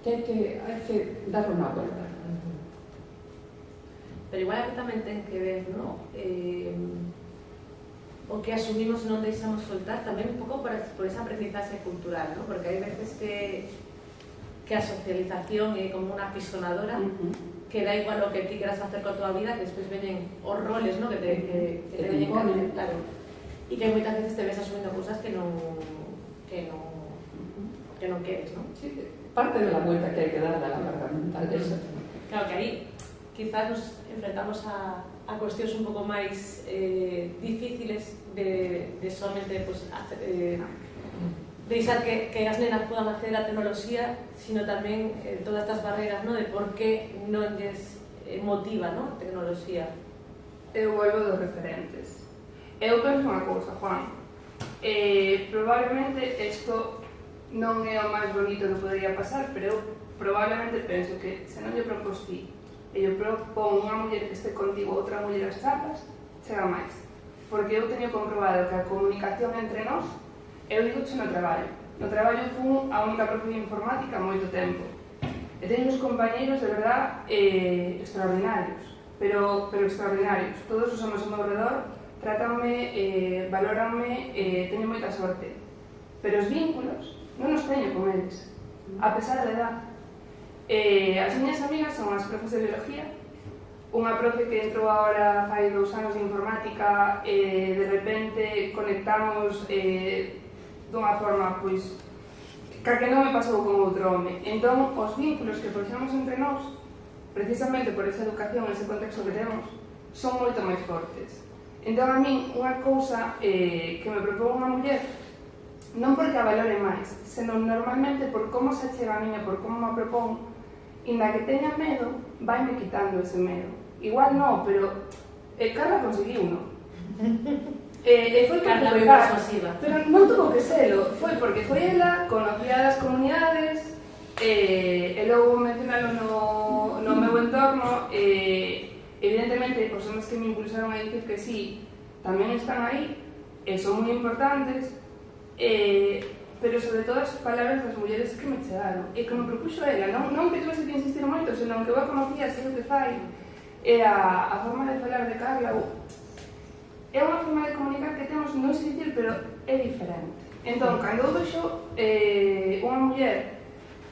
hay que darle una vuelta. Pero igual aquí tamén ten que ver, ¿no? O que asumimos e non deixamos soltar tamén un pouco por esa aprendizaxe cultural, ¿no? Porque hai veces que a socialización é como unha pisonadora, que da igual o que ti queras hacer con toda a vida, que despois veñen os roles, ¿no? Que te veñen cambiar, claro. E que moitas veces te ves asumindo cousas que non queres, ¿no? Sí, parte de la vuelta que hay que darle a la carga mental es... Claro que aí quizás nos enfrentamos a cuestións un pouco máis difíciles de somente pues, deixar que as nenas podan acceder á tecnoloxía, sino tamén todas estas barreras, ¿no? De por que non lles motiva, ¿no? A tecnoloxía. Eu volvo dos referentes. Eu penso unha cousa, Juan. Probablemente isto non é o máis bonito que podría pasar, pero eu probablemente penso que se non lle propos ti e eu propón unha muller que este contigo outra muller as charlas, chega máis. Porque eu teño comprobado que a comunicación entre nós eu digo no traballo. No traballo fui a única profe de informática moito tempo. E teño uns compañeiros de verdad extraordinarios, pero extraordinarios. Todos os homens ao meu redor tratanme, valóranme, teño moita sorte. Pero os vínculos non os teño con eles, a pesar da edad. As miñas amigas son as profes de biología, unha profe que entrou agora fai 2 anos de informática, de repente conectamos dunha forma, pois, que non me pasou con outro home. Entón, os vínculos que forxamos entre nós, precisamente por esa educación, ese contexto que temos, son moito máis fortes. Entón, a min, unha cousa que me propón unha muller, non porque a valore máis, senón normalmente por como se chega a miña, por como me propón, inda que teña medo, vaime quitando ese medo. Igual non, pero Carla conseguiu, non? Foi Carla moi persuasiva. pero non tuvo que selo, foi porque foi ela, conocía das comunidades, e logo mencionalo no meu entorno, evidentemente, os homens que me impulsaron a dicir que sí, tamén están aí, e son moi importantes, pero sobre todo as palabras das mulleres que me chegaron, e que me propuxo ela, non que tuvese que insistir moito, senón que eu a conocía, sei o que fai, e a forma de falar de Carla, é unha forma de comunicar que temos, non sei dicir, pero é diferente. Entón, cando eu vexo unha muller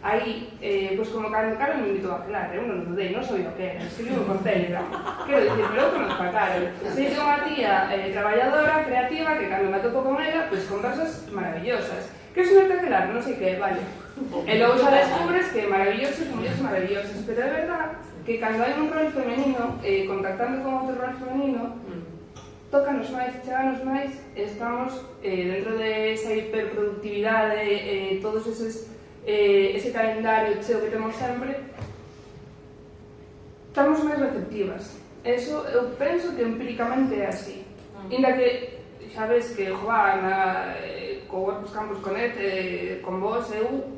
aí, pois como cando Carla me invitou a falar, eu non dudei, non sabía o que era, escribí por Telegram, quero dicir, pero eu conozco a Carla. Sei que é unha tía traballadora, creativa, que cando me topo con ela, pois conversas maravillosas. Que é unha telar, non sei que, vale. E logo xa descubres que maravillosos, mulleres maravillosas, pero é verdad que cando hai un rol femenino, contactando con outro rol femenino, tócanos máis, cheganos máis, estamos dentro de esa hiperproductividade, todos ese calendario cheo que temos sempre, estamos máis receptivas. Eso eu penso que empíricamente é así. Inda que xa ves que Joan, co Workers Campus Connect, con vos, eu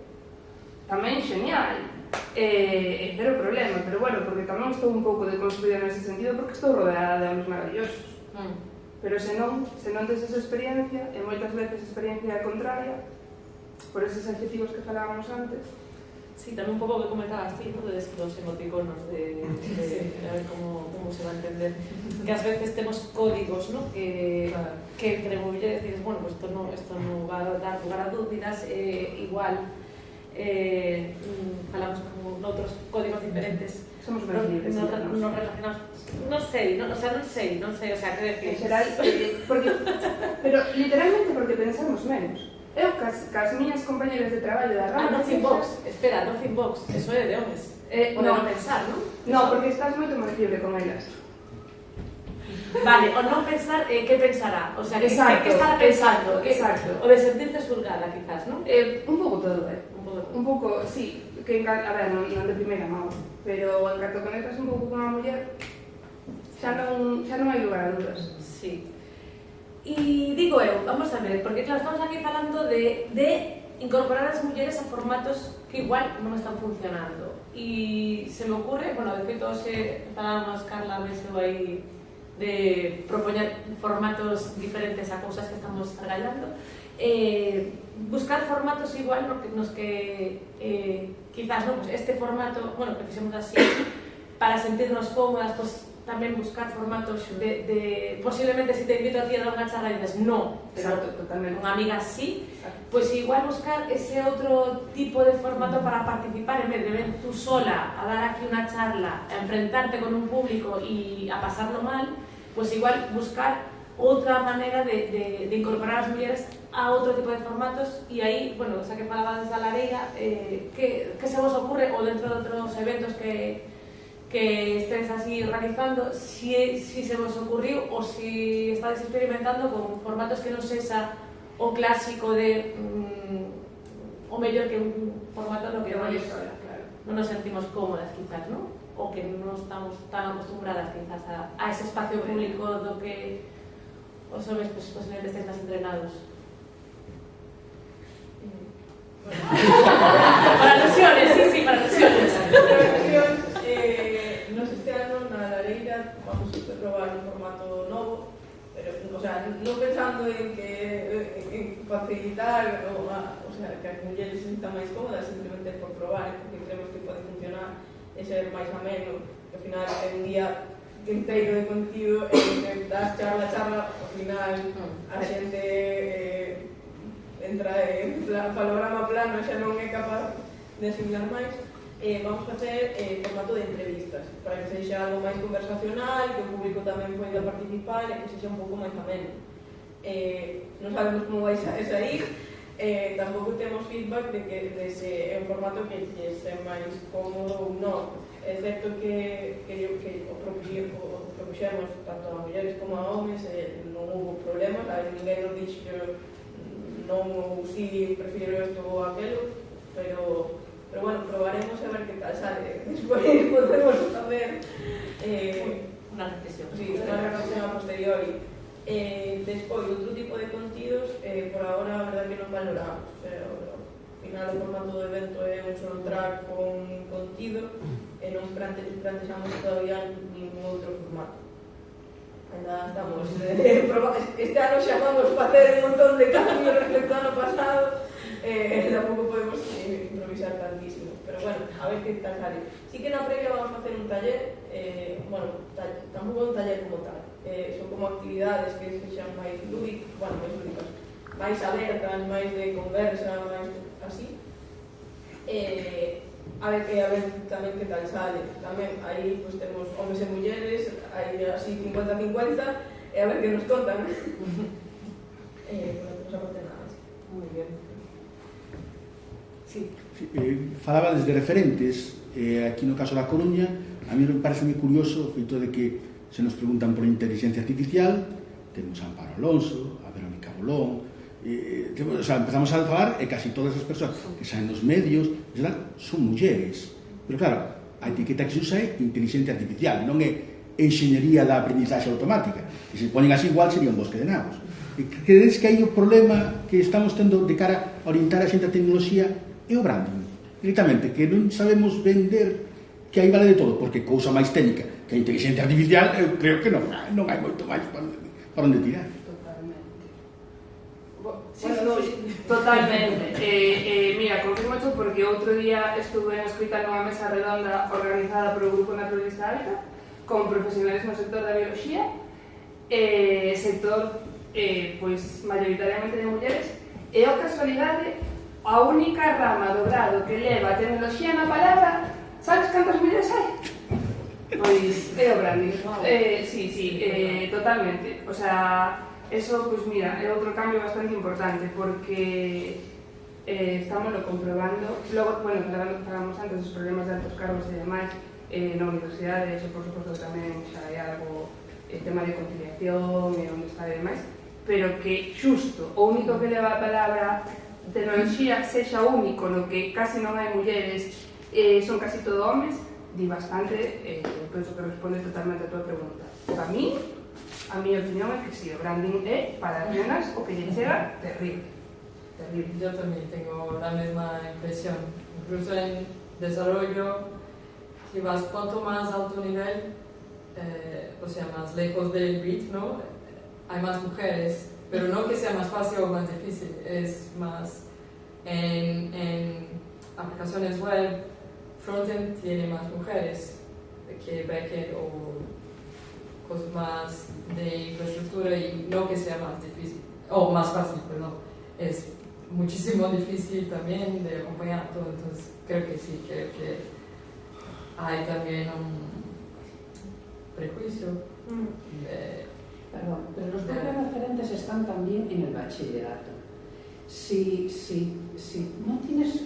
tamén xeñal. Pero problema, pero bueno, porque tamén estou un pouco deconstruída nese sentido, porque estou rodeada de homes maravillosos. Pero se non tes esa experiencia, e moitas veces experiencia contraria, por eses adjetivos que falábamos antes. Sí, tamén un pouco que comentabas ti, ¿no? De los emoticonos, de a ver como se va a entender. Que ás veces temos códigos, ¿no? Que entre mulleres dices, bueno, pues esto no va a dar lugar a dúbidas, igual falamos con outros códigos diferentes. Somos máis libres. Nos relacionamos. Non sei, o sea, que decir. En xeral, pero literalmente porque pensamos menos. Eu, cas miñas compañeras de traballo da radio... Nothing box, espera, nothing box, eso é de homes. O de non pensar, non? Non, porque estás moito máis libre con elas. Vale, o non pensar, que pensará? O sea, que estará pensando? Exacto. O de sentirte xulgada, quizás, non? Un pouco todo, Un pouco, sí, que a ver, non de primeira mão, pero en canto conectas un pouco con a muller, xa non hai lugar a dudas. Sí. Y digo eu, vamos a ver, porque claro, estamos aquí falando de incorporar a las mulleres a formatos que igual non están funcionando. Y se me ocurre, bueno, de feito, falábamos, Carla, meseu aí, de propoñer formatos diferentes a cousas que estamos argallando, buscar formatos igual nos que quizás, ¿no? Pues este formato, bueno, que fixemos así, para sentirnos cómodas, pues tamén buscar formatos de posiblemente si te invito a ti a dar unha charla e dices no, pero unha amiga sí, pues igual buscar ese outro tipo de formato para participar en vez de ver tú sola a dar aquí unha charla, a enfrentarte con un público y a pasarlo mal, pues igual buscar outra maneira de incorporar as mulleres a outro tipo de formatos e aí, bueno, xa que falabas da lareira, que se vos ocurre ou dentro de outros eventos que estés así realizando, si se vos ocurriu ou si estáis experimentando con formatos que non sexa o clásico de o mellor que un formato no que non nos sentimos cómodas quizás, ¿no? O que non estamos tan acostumbradas quizás a ese espacio público do que os homes posiblemente estéis máis entrenados. Para alusiones, sí, para alusiones. Nos este ano na lareira vamos a probar un formato novo, pero, o sea, non pensando en facilitar, o sea, que as mulleres se sintan máis cómodas simplemente por probar, porque creemos que pode funcionar e ser máis ameno, que ao final é un día inteiro de contido e que das charla, ao final a xente entra en palograma plano, xa non é capaz de asimilar máis. Vamos facer formato de entrevistas para que sexa algo máis conversacional, que o público tamén poida participar e que sexa un pouco máis ameno. Non sabemos como vai sair, tampouco temos feedback de que se é un formato que é máis cómodo ou non. É certo que o propuxemos tanto a mulleres como a homes, non houve problemas, ninguén nos dixo que non ou si prefiro isto ou aquelo, pero bueno, probaremos a ver que tal sale. Despois podemos tamén Unha reflexión. sí, unha reflexión a posteriori. Despois, outro tipo de contidos, por agora, a verdade que non valoramos. Ao final, o formato do evento é un solo track con contido e non plantexamos todavía ningún outro formato. Ainda estamos este ano xa vamos facer un montón de cambios respecto ao ano pasado, tampouco podemos improvisar tantísimo, pero bueno, a ver que tal sale. Sí que na previa vamos a facer un taller, bueno, tampouco un taller como tal, son como actividades que sexan máis lúdicas, bueno, máis lúdicas, máis abertas, máis de conversa, máis así. A ver tamén que tal sale. Tamén aí pues, temos homes e mulleres, aí así 50-50, e a ver que nos contan. Non nos aporte nada. Moi ben. Sí. Falaba desde referentes, aquí no caso da Coruña, a mí me parece moi curioso o feito de que se nos preguntan por inteligencia artificial, temos a Amparo Alonso, a Verónica Bolón, o sea, empezamos a falar e casi todas as persoas que saen nos medios son mulleres, pero claro, a etiqueta que se usa é inteligencia artificial, non é enxeñería da aprendizaxe automática, que se ponen así igual sería un bosque de nabos. Credes que aí o problema que estamos tendo de cara a orientar a xente a tecnoloxía é o branding, directamente, que non sabemos vender que aí vale de todo, porque cousa máis técnica que a inteligencia artificial, eu creo que non hai moito máis para onde tirar. Totalmente. Mira, confirmo isto porque outro día estuve escrita nunha mesa redonda organizada polo Grupo Naturalista Hábitat con profesionales no sector da biología, sector pois maioritariamente de mulleres, e a casualidade a única rama do grado que leva a tecnoloxía na palabra, sabes cantas mulleres hai? Pois é o branding. Sí, totalmente. O sea, eso, pues mira, é outro cambio bastante importante porque estamos comprobando. Logo, bueno, falamos antes dos problemas de altos cargos e demais na universidade, eso por suposto tamén xa é algo, tema de conciliación e onde está e demais, pero que xusto o único que leva a palabra tecnoloxía sexa único no que casi non hai mulleres, son casi todo homes, di bastante, penso que responde totalmente a tua pregunta. Para mí, a miña opinión é que si, o branding é para as nenas o que lle chega terrible. Yo también tengo la misma impresión. Incluso en desarrollo, si vas cuanto más alto nivel, o sea, más lejos del bit, ¿no? Hay más mujeres, pero no que sea más fácil o más difícil, es más en aplicaciones web, frontend tiene más mujeres que backend o cosas más de infraestructura, y no que sea más difícil, o más fácil, perdón, es muchísimo difícil también de acompañar todo, entonces creo que sí, creo que hay también un prejuicio. Perdón, pero los propios referentes están también en el bachillerato. Si no tienes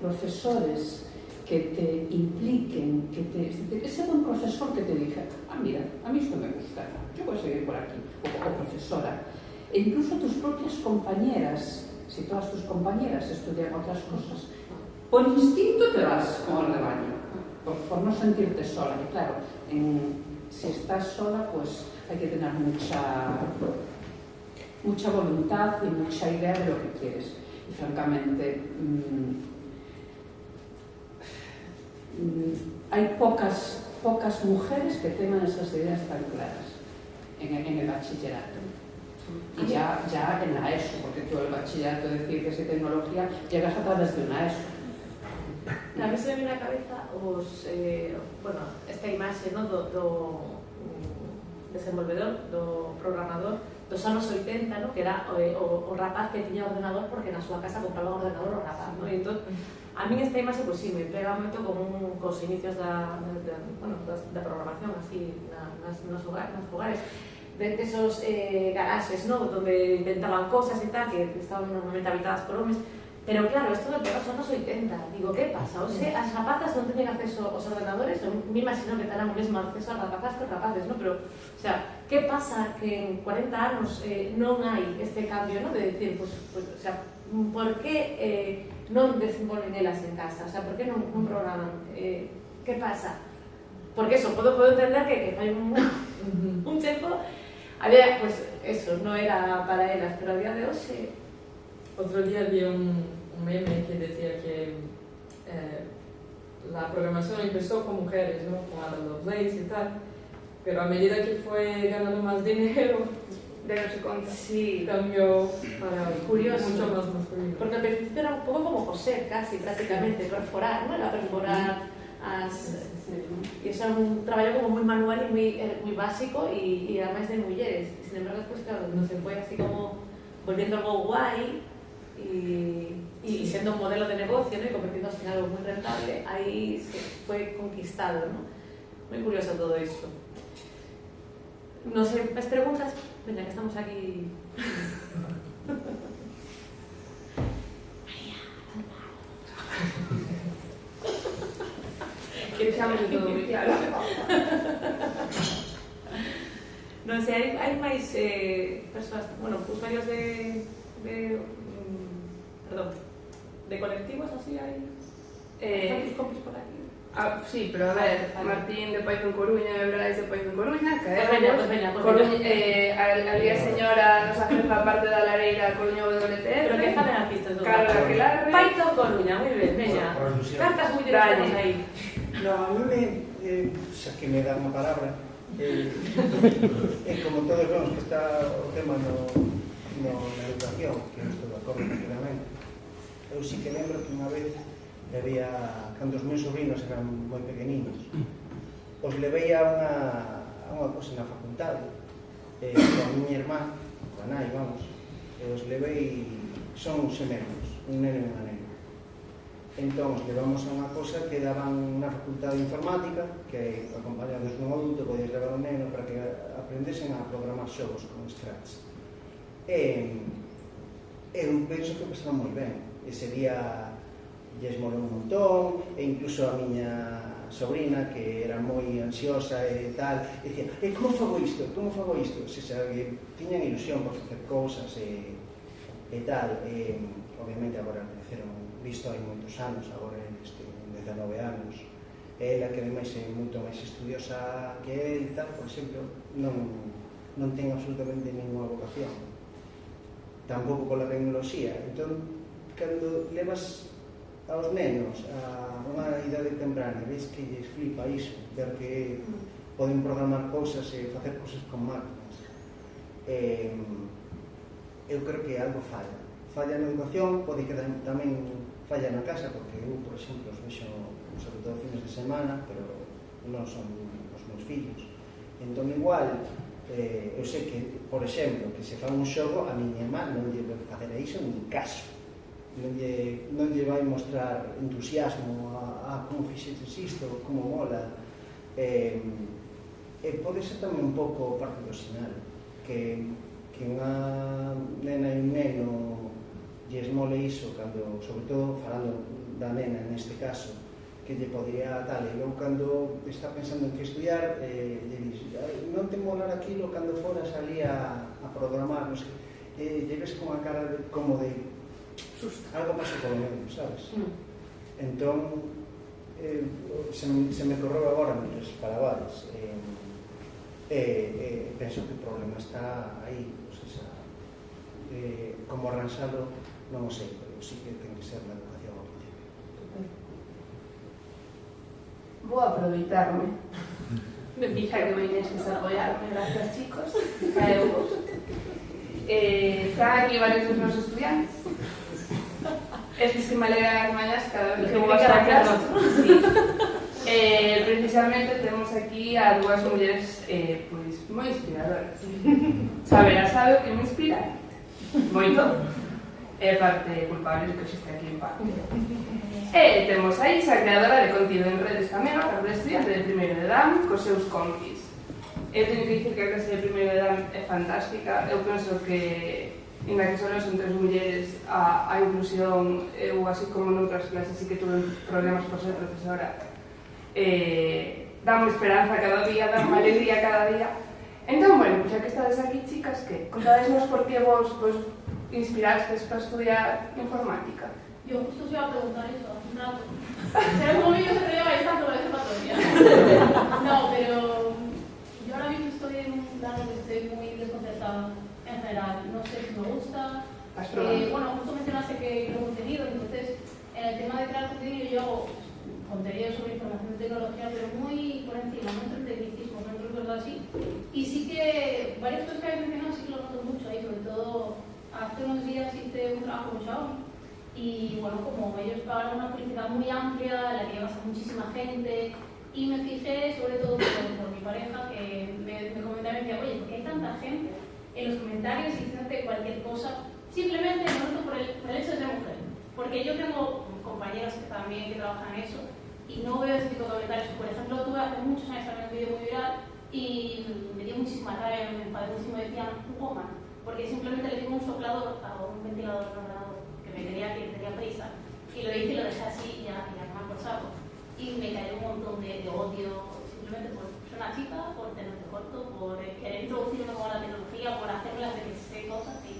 profesores que te impliquen, es decir, ese buen profesor que te diga, mira, a mí esto me gusta, yo voy a seguir por aquí, o profesora, e incluso tus propias compañeras, si todas tus compañeras estudian otras cosas, por instinto te vas con el rebaño, por no sentirte sola, y claro, si estás sola, pues hay que tener mucha voluntad y mucha idea de lo que quieres, y francamente, hay pocas mujeres que tengan esas ideas tan claras en el bachillerato. Y ya en la ESO, porque todo el bachillerato de Ciencias y Tecnología llegas a través de una ESO. A mí se me viene a cabeza esta imaxe do desenvolvedor, do programador dos anos 80, ¿no? Que era o rapaz que tiña ordenador porque na súa casa compraba un ordenador o rapaz, ¿no? E entón, a mí esta imaxe, pues sí, me pega moito con os inicios da programación, así, nos fogares, de esos garaxes, ¿no? Donde inventaban cosas e tal, que estaban normalmente habitadas por homes. Pero claro, esto de pegar son os 80. Digo, que pasa? O sea, as rapazas non teñen acceso aos ordenadores, me imagino que terán o mesmo acceso ás rapazas que os rapaces, ¿no? Pero, o sea, que pasa que en 40 anos non hai este cambio, ¿no? De decir, pues, o sea, por que non desenvolven elas en casa? O sea, por que non programan? Que pasa? Porque eso, puedo entender que hai un tempo, había, pues, eso, non era para elas, pero a día de hoxe... Otro día vi un meme que decía que la programación empezó con mujeres, ¿no? Con Ada Lovelace y tal, pero a medida que fue ganando más dinero, de no se conta. Sí, cambió para curioso, mucho más masculino. porque al principio era un poco como José, casi, prácticamente, perforar, ¿no? Era perforar y eso era un traballo como moi manual e moi básico e además de mulleres. Y sin embargo, después, claro, no se fue así como volviendo algo guay y siendo un modelo de negocio, ¿no? Y convirtiéndose en algo muy rentable, ahí se fue conquistado, ¿no? Muy curioso todo esto. No sé, ¿más preguntas? Venga, que estamos aquí. Que echamos de todo muy claro. Non sei, hai máis persoas, bueno, usuarios de colectivos, así hai? ¿Están tus compis por aquí? Sí, pero a ver, Martín de Python Coruña e Brais de Python Coruña, Veña. Ali a señora nos jefa parte da lareira Coruña WTF. Pero que falen aquí todos? Carlos Aguilarre. Python Coruña, moi ben, veña. Cartas mulleres temos aí. No, a mí xa que me dá unha palabra, como todos vemos que está o tema na educación, que non estou de acordo completamente. Eu sí que lembro que unha vez había, cando os meus sobrinos eran moi pequeninos, os levei a unha cosa na facultade, coa miña irmá, coa nai, vamos, os levei, son xemelos, un neno e unha nena. Entón, levamos a unha cosa que daban na facultade de informática, que acompañados dun adulto podías levar un neno para que aprendesen a programar xogos con Scratch. Eu penso que pasaron moi ben. Ese día lles molou un montón, e incluso a miña sobrina, que era moi ansiosa e tal, dicía, como fago isto? Como fago isto? Se sabe, tiñan ilusión por facer cousas e tal. Obviamente agora creceron, visto hai moitos anos, agora en 19 anos. Ela, que ademais é moito máis estudiosa que el, tal, por exemplo, non ten absolutamente ninguna vocación. Tampouco pola tecnoloxía. Entón, cando levas aos nenos a unha idade temprana, ves que lles flipa iso, ver que poden programar cousas e facer cousas con máquinas. Eu creo que algo falla na educación, pode que tamén falla na casa, porque eu, por exemplo, os vexo sobre todo fines de semana, pero non son os meus fillos. Entón, igual, eu sei que, por exemplo, que se fan un xogo, a miña irmá non lle vai facer a iso nin caso. Non lle vai mostrar entusiasmo a como fixetes isto, como mola. Pode ser tamén un pouco parte do sinal, que unha nena e un neno lles mole iso, cando, sobre todo falando da nena neste caso, que lle podría tal, e logo cando está pensando en que estudiar, lle diz, non te molar aquilo cando foras ali a programar, non sei, lle ves con a cara como de algo pasou polo medio, sabes? Entón, se me correu agora mentre falabades, penso que o problema está aí, como arranxalo, non o sei, pero sí que ten que ser na educación ao principio. Vou aproveitarme de fijar que me tenéis que apoyarme, gracias chicos, a eu. están aquí varios de los estudiantes. Estes que me alegran as mañas cada vez que vou a súa clase. Sí. Precisamente temos aquí a dúas mulleres pois moi inspiradoras. Sabela sabe o que me inspira? Moito. É parte culpable que existe aquí en parte. E temos a Isa, creadora de contido en redes tamén, a parte de estudiante de primeiro de DAM, cos seus compis. Eu teño que dicir que a clase de primeiro de DAM é fantástica. Eu penso que na que solo son 3 mulleres a inclusión, eu así como noutras clases sí que tuve problemas por ser profesora, dame esperanza cada día, dame alegría cada día. Entón, bueno, xa que estades aquí, chicas, que contadesnos por que vos inspirastes para estudiar informática. Yo justo os iba a preguntar eso hace un rato. Pero como vídeo se lleváis tanto lo de cepatoria. No, pero yo ahora mismo estoy en un plano que estoy muy desconcertada. En general, no sé si me gusta. Bueno, justo mencionaste que creo contenido, entonces en el tema de crear contenido yo hago contenido sobre información de tecnología, pero muy por encima, no entre tecnicismo, no entre cosas así. Y sí que varias cosas que habéis mencionado sí que lo noto mucho ahí, sobre todo hace unos días hice un trabajo con Xiaomi y bueno, como ellos pagan una publicidad muy amplia, en la que llevas a muchísima gente, y me fijé sobre todo por mi pareja que me comentaba y me decía, oye, ¿por qué hay tanta gente en los comentarios diciéndote cualquier cosa? Simplemente no por el hecho de ser mujer, porque yo tengo compañeros que también trabajan en eso y no veo ese tipo de comentarios. Por ejemplo, tuve hace muchos años también un vídeo muy viral y me dio muchísima rabia, me enfadé muchísimo y decían woman, porque simplemente le di un soplador a un ventilador ordenador que tenía prisa y lo hice y lo dejé así y ya me por saco. Y me cayó un montón de odio simplemente por ser una chica, por tener de corto, por querer introducirme con la tecnología, por hacerlas de que sé cosas y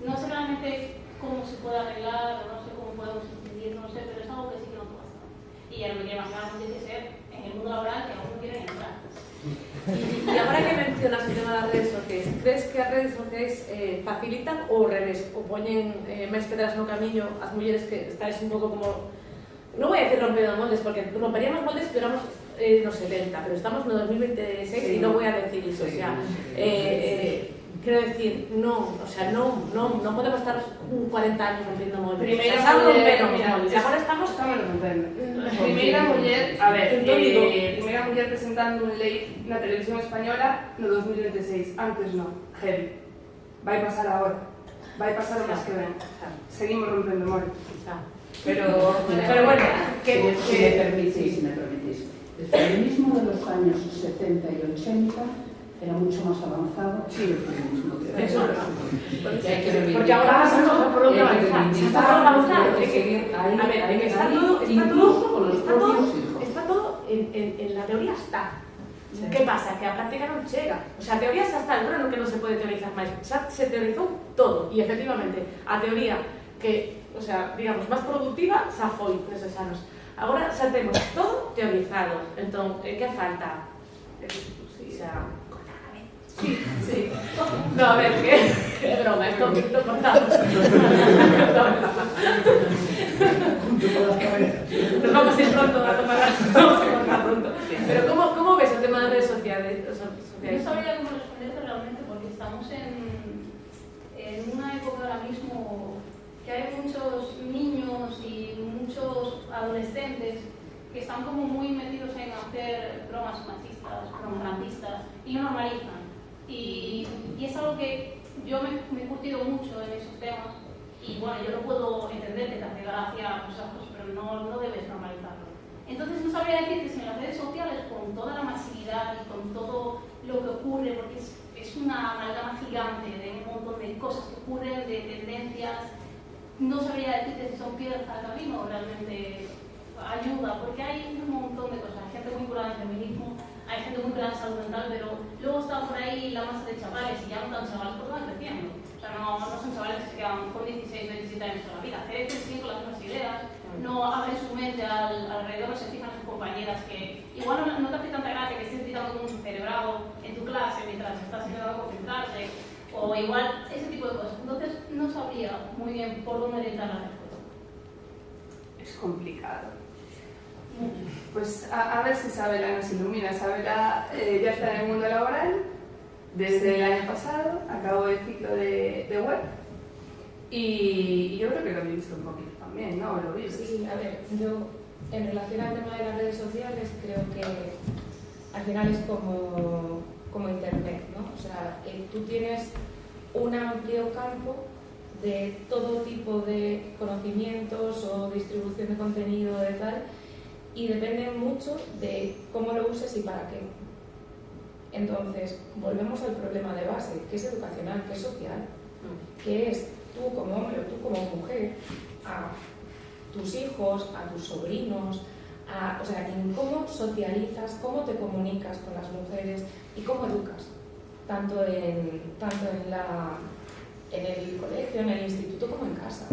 no sé realmente cómo se puede arreglar o no sé cómo podemos incidir, no sé, pero es algo que sí que noto bastante. Y ya no me quiero imaginar cómo tiene que ser en el mundo laboral que aún no quieren entrar. Y ahora que mencionas el tema das redes sociais, crees que as redes sociais facilitan ou ao revés, ou poñen máis pedras no camiño as mulleres que estáis un pouco como, non voy a decir rompiendo moldes, porque romperíamos moldes pero éramos nos 70, pero estamos no 2026 sí. Y non voy a decir iso, o sea, quiero decir, no, o sea, no podemos estar 40 años rompiendo moldes. Primeira moldes, agora estamos rompendo. Primeira muller, a ver, primeira muller presentando un lei na televisión española no 2026, antes no, heavy. Vai pasar agora, vai pasar o mes que ven. Seguimos rompendo moldes. Pero bueno, si me permitís, el feminismo de los años 70 y 80 era mucho más avanzado que el feminismo de hoy. Porque ahora pasamos por otra avanzada. Está todo avanzado. Incluso con los propios hijos. Está todo en la teoría está. Sí. ¿Qué pasa? Que a práctica non chega. O sea, a teoría xa está, no que non se pode teorizar máis. Xa se teorizou todo. E efectivamente, a teoría que, o sea, digamos, máis productiva xa foi neses anos. Agora xa temos todo teorizado. Entón, que falta? Xa... Sí. No, a ver, qué broma, esto lo cortamos. Junto con las cabezas. Nos vamos a ir pronto a tomar, vamos a cortar pronto. Pero ¿cómo ves el tema de redes sociales? No sabría cómo responderte realmente porque estamos en una época ahora mismo que hay muchos niños y muchos adolescentes que están como muy metidos en hacer bromas machistas, bromas racistas y lo normalizan. Y es algo que yo me he curtido mucho en esos temas y bueno, yo no puedo entender que te hace gracia esas cosas, pero no debes normalizarlo. Entonces no sabría decirte si en las redes sociales, con toda la masividad y con todo lo que ocurre, porque es una amalgama gigante de un montón de cosas que ocurren, de tendencias, no sabría decirte si son piedras al camino o realmente ayuda, porque hay un montón de cosas, hay gente muy vinculada al feminismo, hay gente muy vinculada a la salud mental, pero luego está por ahí la masa de chavales y ya no tan chavales porque van creciendo. O sea, no son chavales que se quedan con 16 o 17 años toda la vida, siguen con las mismas ideas, no abren su mente alrededor, no se fijan en sus compañeras que igual no te hace tanta gracia que estés gritando como un cerebrado en tu clase mientras estás intentando concentrarse, o igual ese tipo de cosas. Entonces no sabría muy bien por dónde orientar la respuesta. Es complicado. Pues a ver si Sabela nos ilumina. Sabela ya está en el mundo laboral, desde el año pasado, acabo el ciclo de web y yo creo que lo habéis visto un poquito también, ¿no? Lo visto. Sí, a ver, yo en relación al tema de las redes sociales creo que al final es como internet, ¿no? O sea, tú tienes un amplio campo de todo tipo de conocimientos o distribución de contenido de tal, y depende mucho de cómo lo uses y para qué. Entonces, volvemos al problema de base, que es educacional, que es social, que es tú como hombre o tú como mujer, a tus hijos, a tus sobrinos, o sea, en cómo socializas, cómo te comunicas con las mujeres y cómo educas, tanto en el colegio, en el instituto, como en casa.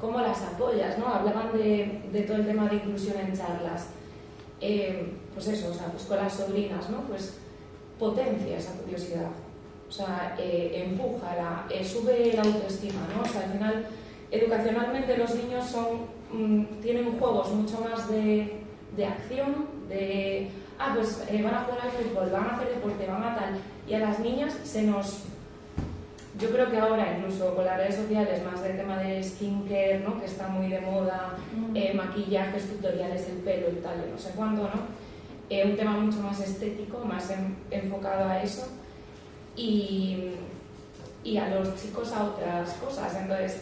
Cómo las apoyas, ¿no? Hablaban de todo el tema de inclusión en charlas. Pues eso, o sea, pues con las sobrinas, ¿no? Pues potencia esa curiosidad, o sea, empújala, sube la autoestima, ¿no? O sea, al final, educacionalmente los niños tienen juegos mucho más de acción, pues van a jugar al fútbol, van a hacer deporte, van a tal, y a las niñas yo creo que ahora, incluso con las redes sociales, más del tema de skincare, ¿no? Que está muy de moda, maquillajes, tutoriales, el pelo y tal, y no sé cuándo, ¿no? Un tema mucho más estético, más enfocado a eso, y a los chicos a otras cosas. Entonces,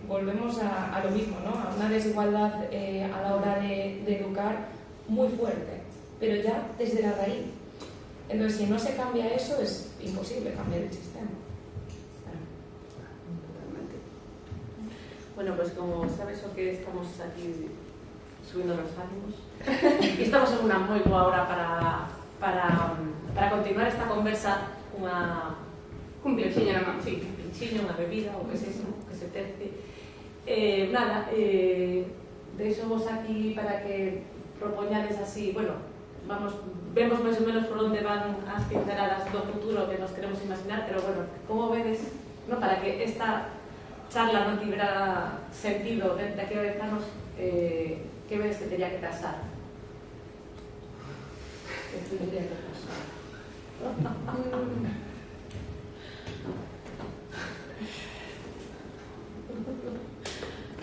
volvemos a lo mismo, ¿no? A una desigualdad a la hora de educar muy fuerte, pero ya desde la raíz. Entonces, si no se cambia eso, es imposible cambiar el sistema. Bueno, pues como sabes o que estamos aquí subiendo los ánimos y estamos en una muy boa hora para continuar esta conversa Un pinchiño na man. sí, un pinchiño, unha bebida, o que se terce. Deixamos aquí para que propoñades así, bueno, vemos máis ou menos por onde van as pinceladas do futuro que nos queremos imaginar, pero bueno, como vedes, no, para que esta charla non tivera sentido de aquí a 10 anos, que ves que teria que pasar? Que teria que pasar?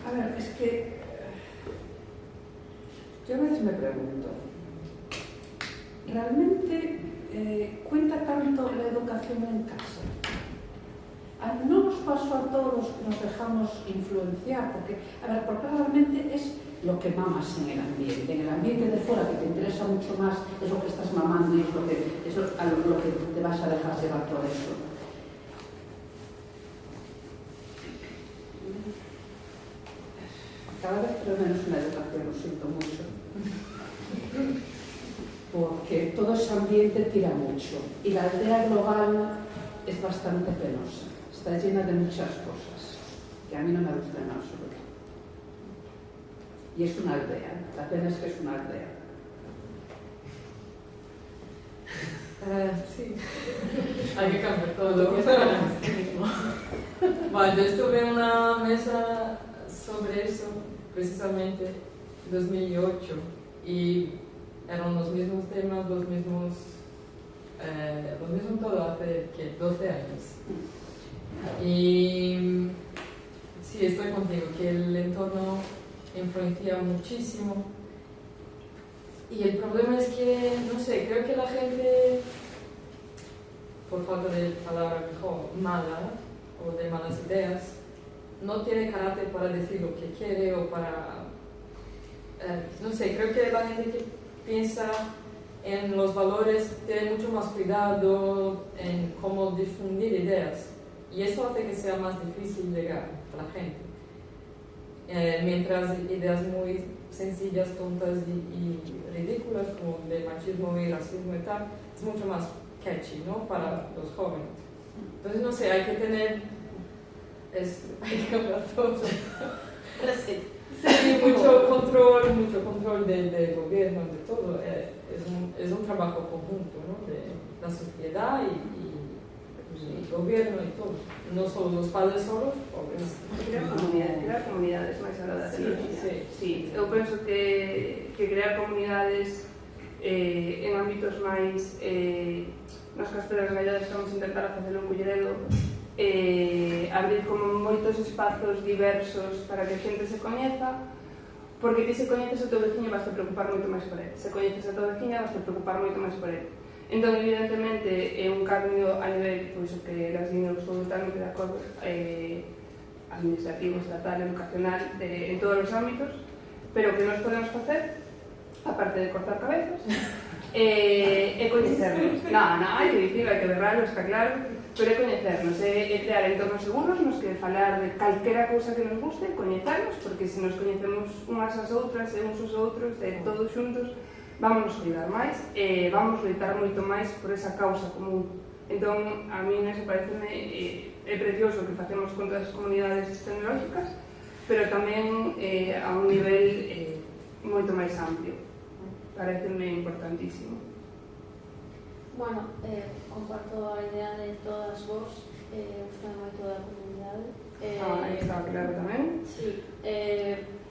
A ver, es que yo a veces me pregunto, ¿realmente cuenta tanto la educación en casa? No nos pasó a todos los que nos dejamos influenciar, porque realmente es lo que mamas en el ambiente de fuera, que te interesa mucho más, es lo que estás mamando y es lo que te vas a dejar llevar por eso. Cada vez creo menos en la educación, lo siento mucho, porque todo ese ambiente tira mucho y la aldea global es bastante penosa. Está llena de muchas cosas que a mí no me gustan en absoluto. Y es una aldea, la pena es que es una aldea. Sí, hay que cambiar todo. Bueno, yo estuve en una mesa sobre eso, precisamente en 2008, y eran los mismos temas, los mismos todo hace 12 años. Y sí, estoy contigo, que el entorno influencia muchísimo. Y el problema es que, no sé, creo que la gente, por falta de palabra mejor, mala o de malas ideas, no tiene carácter para decir lo que quiere o para... no sé, creo que la gente que piensa en los valores tiene mucho más cuidado en cómo difundir ideas. Y eso hace que sea más difícil llegar a la gente. Mientras ideas muy sencillas, tontas y ridículas, como de machismo y racismo y tal, es mucho más catchy, ¿no? Para los jóvenes. Entonces, no sé, hay que tener... hay que cambiar todo. Sí, mucho control del gobierno, de todo. Es un trabajo conjunto, ¿no? De la sociedad y el gobierno y todo. No solo los padres solos, Crear comunidades máis agradáveis. Sí. Eu penso que crear comunidades en ámbitos máis nas que as Pedras Galladas estamos a intentar facer un culleredo, abrir como moitos espazos diversos para que a xente se coñeza, porque ti se coñeces a teu veciño vas a preocupar moito máis por ele, se coñeces a tua veciña vas a preocupar moito máis por ele. Entón, evidentemente, é un cambio a nivel, pois, o que las niños estou totalmente de acordo, administrativo, estatal, educacional, en todos os ámbitos, pero o que nos podemos facer, aparte de cortar cabezas, é coñecernos. Hai que dicir, hai que berralo, está claro, pero é coñecernos, é crear entornos seguros nos que falar de calquera cousa que nos guste, coñecernos, porque se nos coñecemos unhas ás outras e uns aos outros, todos xuntos, vamos nos cuidar máis e vamos loitar moito máis por esa causa común. Entón, a mí eso pareceme é precioso que facemos con todas as comunidades tecnológicas, pero tamén a un nivel moito máis amplio. Pareceme importantísimo. Bueno, comparto a idea de todas vos, gustame moito da comunidade. Está claro tamén. Sí,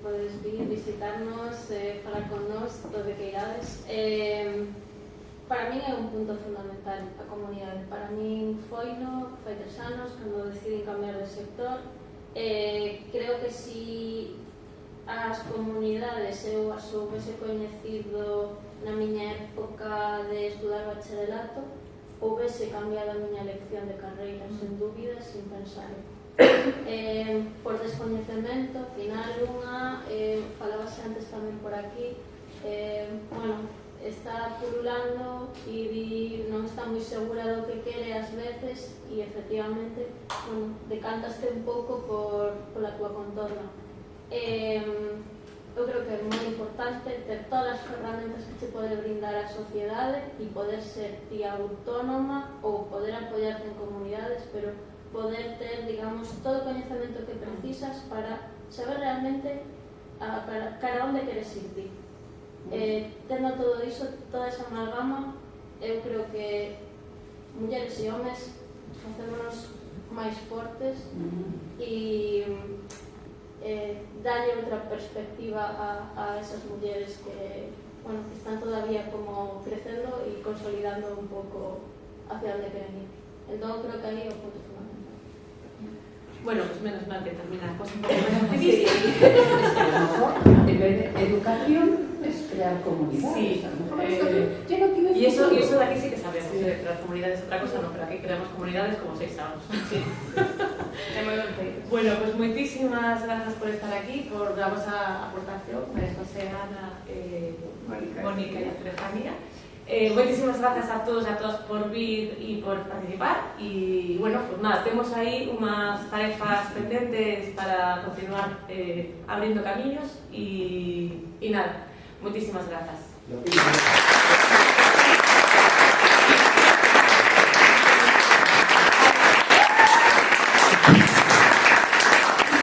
podes vir, visitarnos, falar con nós, todo o que queirades. Para min é un punto fundamental a comunidade. Para min foino, fai 3 anos, cando deciden cambiar de sector. Creo que si as comunidades eu as houvese coñecido na miña época de estudar bacharelato, houvese cambiado a miña elección de carreira, sen dúbida, sin pensar. Por descoñecemento, ao final unha, falábase antes tamén por aquí, bueno, está pululando e non está moi segura do que quere ás veces e efectivamente, bueno, decantaste un pouco pola tua contorna. Eu creo que é moi importante ter todas as ferramentas que te pode brindar a sociedade e poder ser ti autónoma ou poder apoiarte en comunidades, pero poder ter, digamos, todo o coñecemento que precisas para saber realmente cara onde queres ir ti. Tendo todo iso, toda esa amalgama, eu creo que mulleres e homes facémonos máis fortes e dalle outra perspectiva a esas mulleres que, bueno, que están todavía como crecendo e consolidando un pouco hacia onde queren ir. Entón, creo que aí é o punto fundamental. Bueno, pues menos mal que termina la cosa un poco más activista. A lo mejor, en vez de educación, es crear comunidades. Sí. Y eso de aquí sí que sabemos, de crear comunidades otra cosa, no, pero aquí creamos comunidades como 6 años. Sí. Bueno, pues muchísimas gracias por estar aquí, por la vuestra aportación, María José, Ana, Mónica y Estefanía. Muchísimas gracias a todos y a todas por vir y por participar. Y bueno, pues nada, tenemos ahí unas tarefas pendientes para continuar abriendo caminos y nada, muchísimas gracias.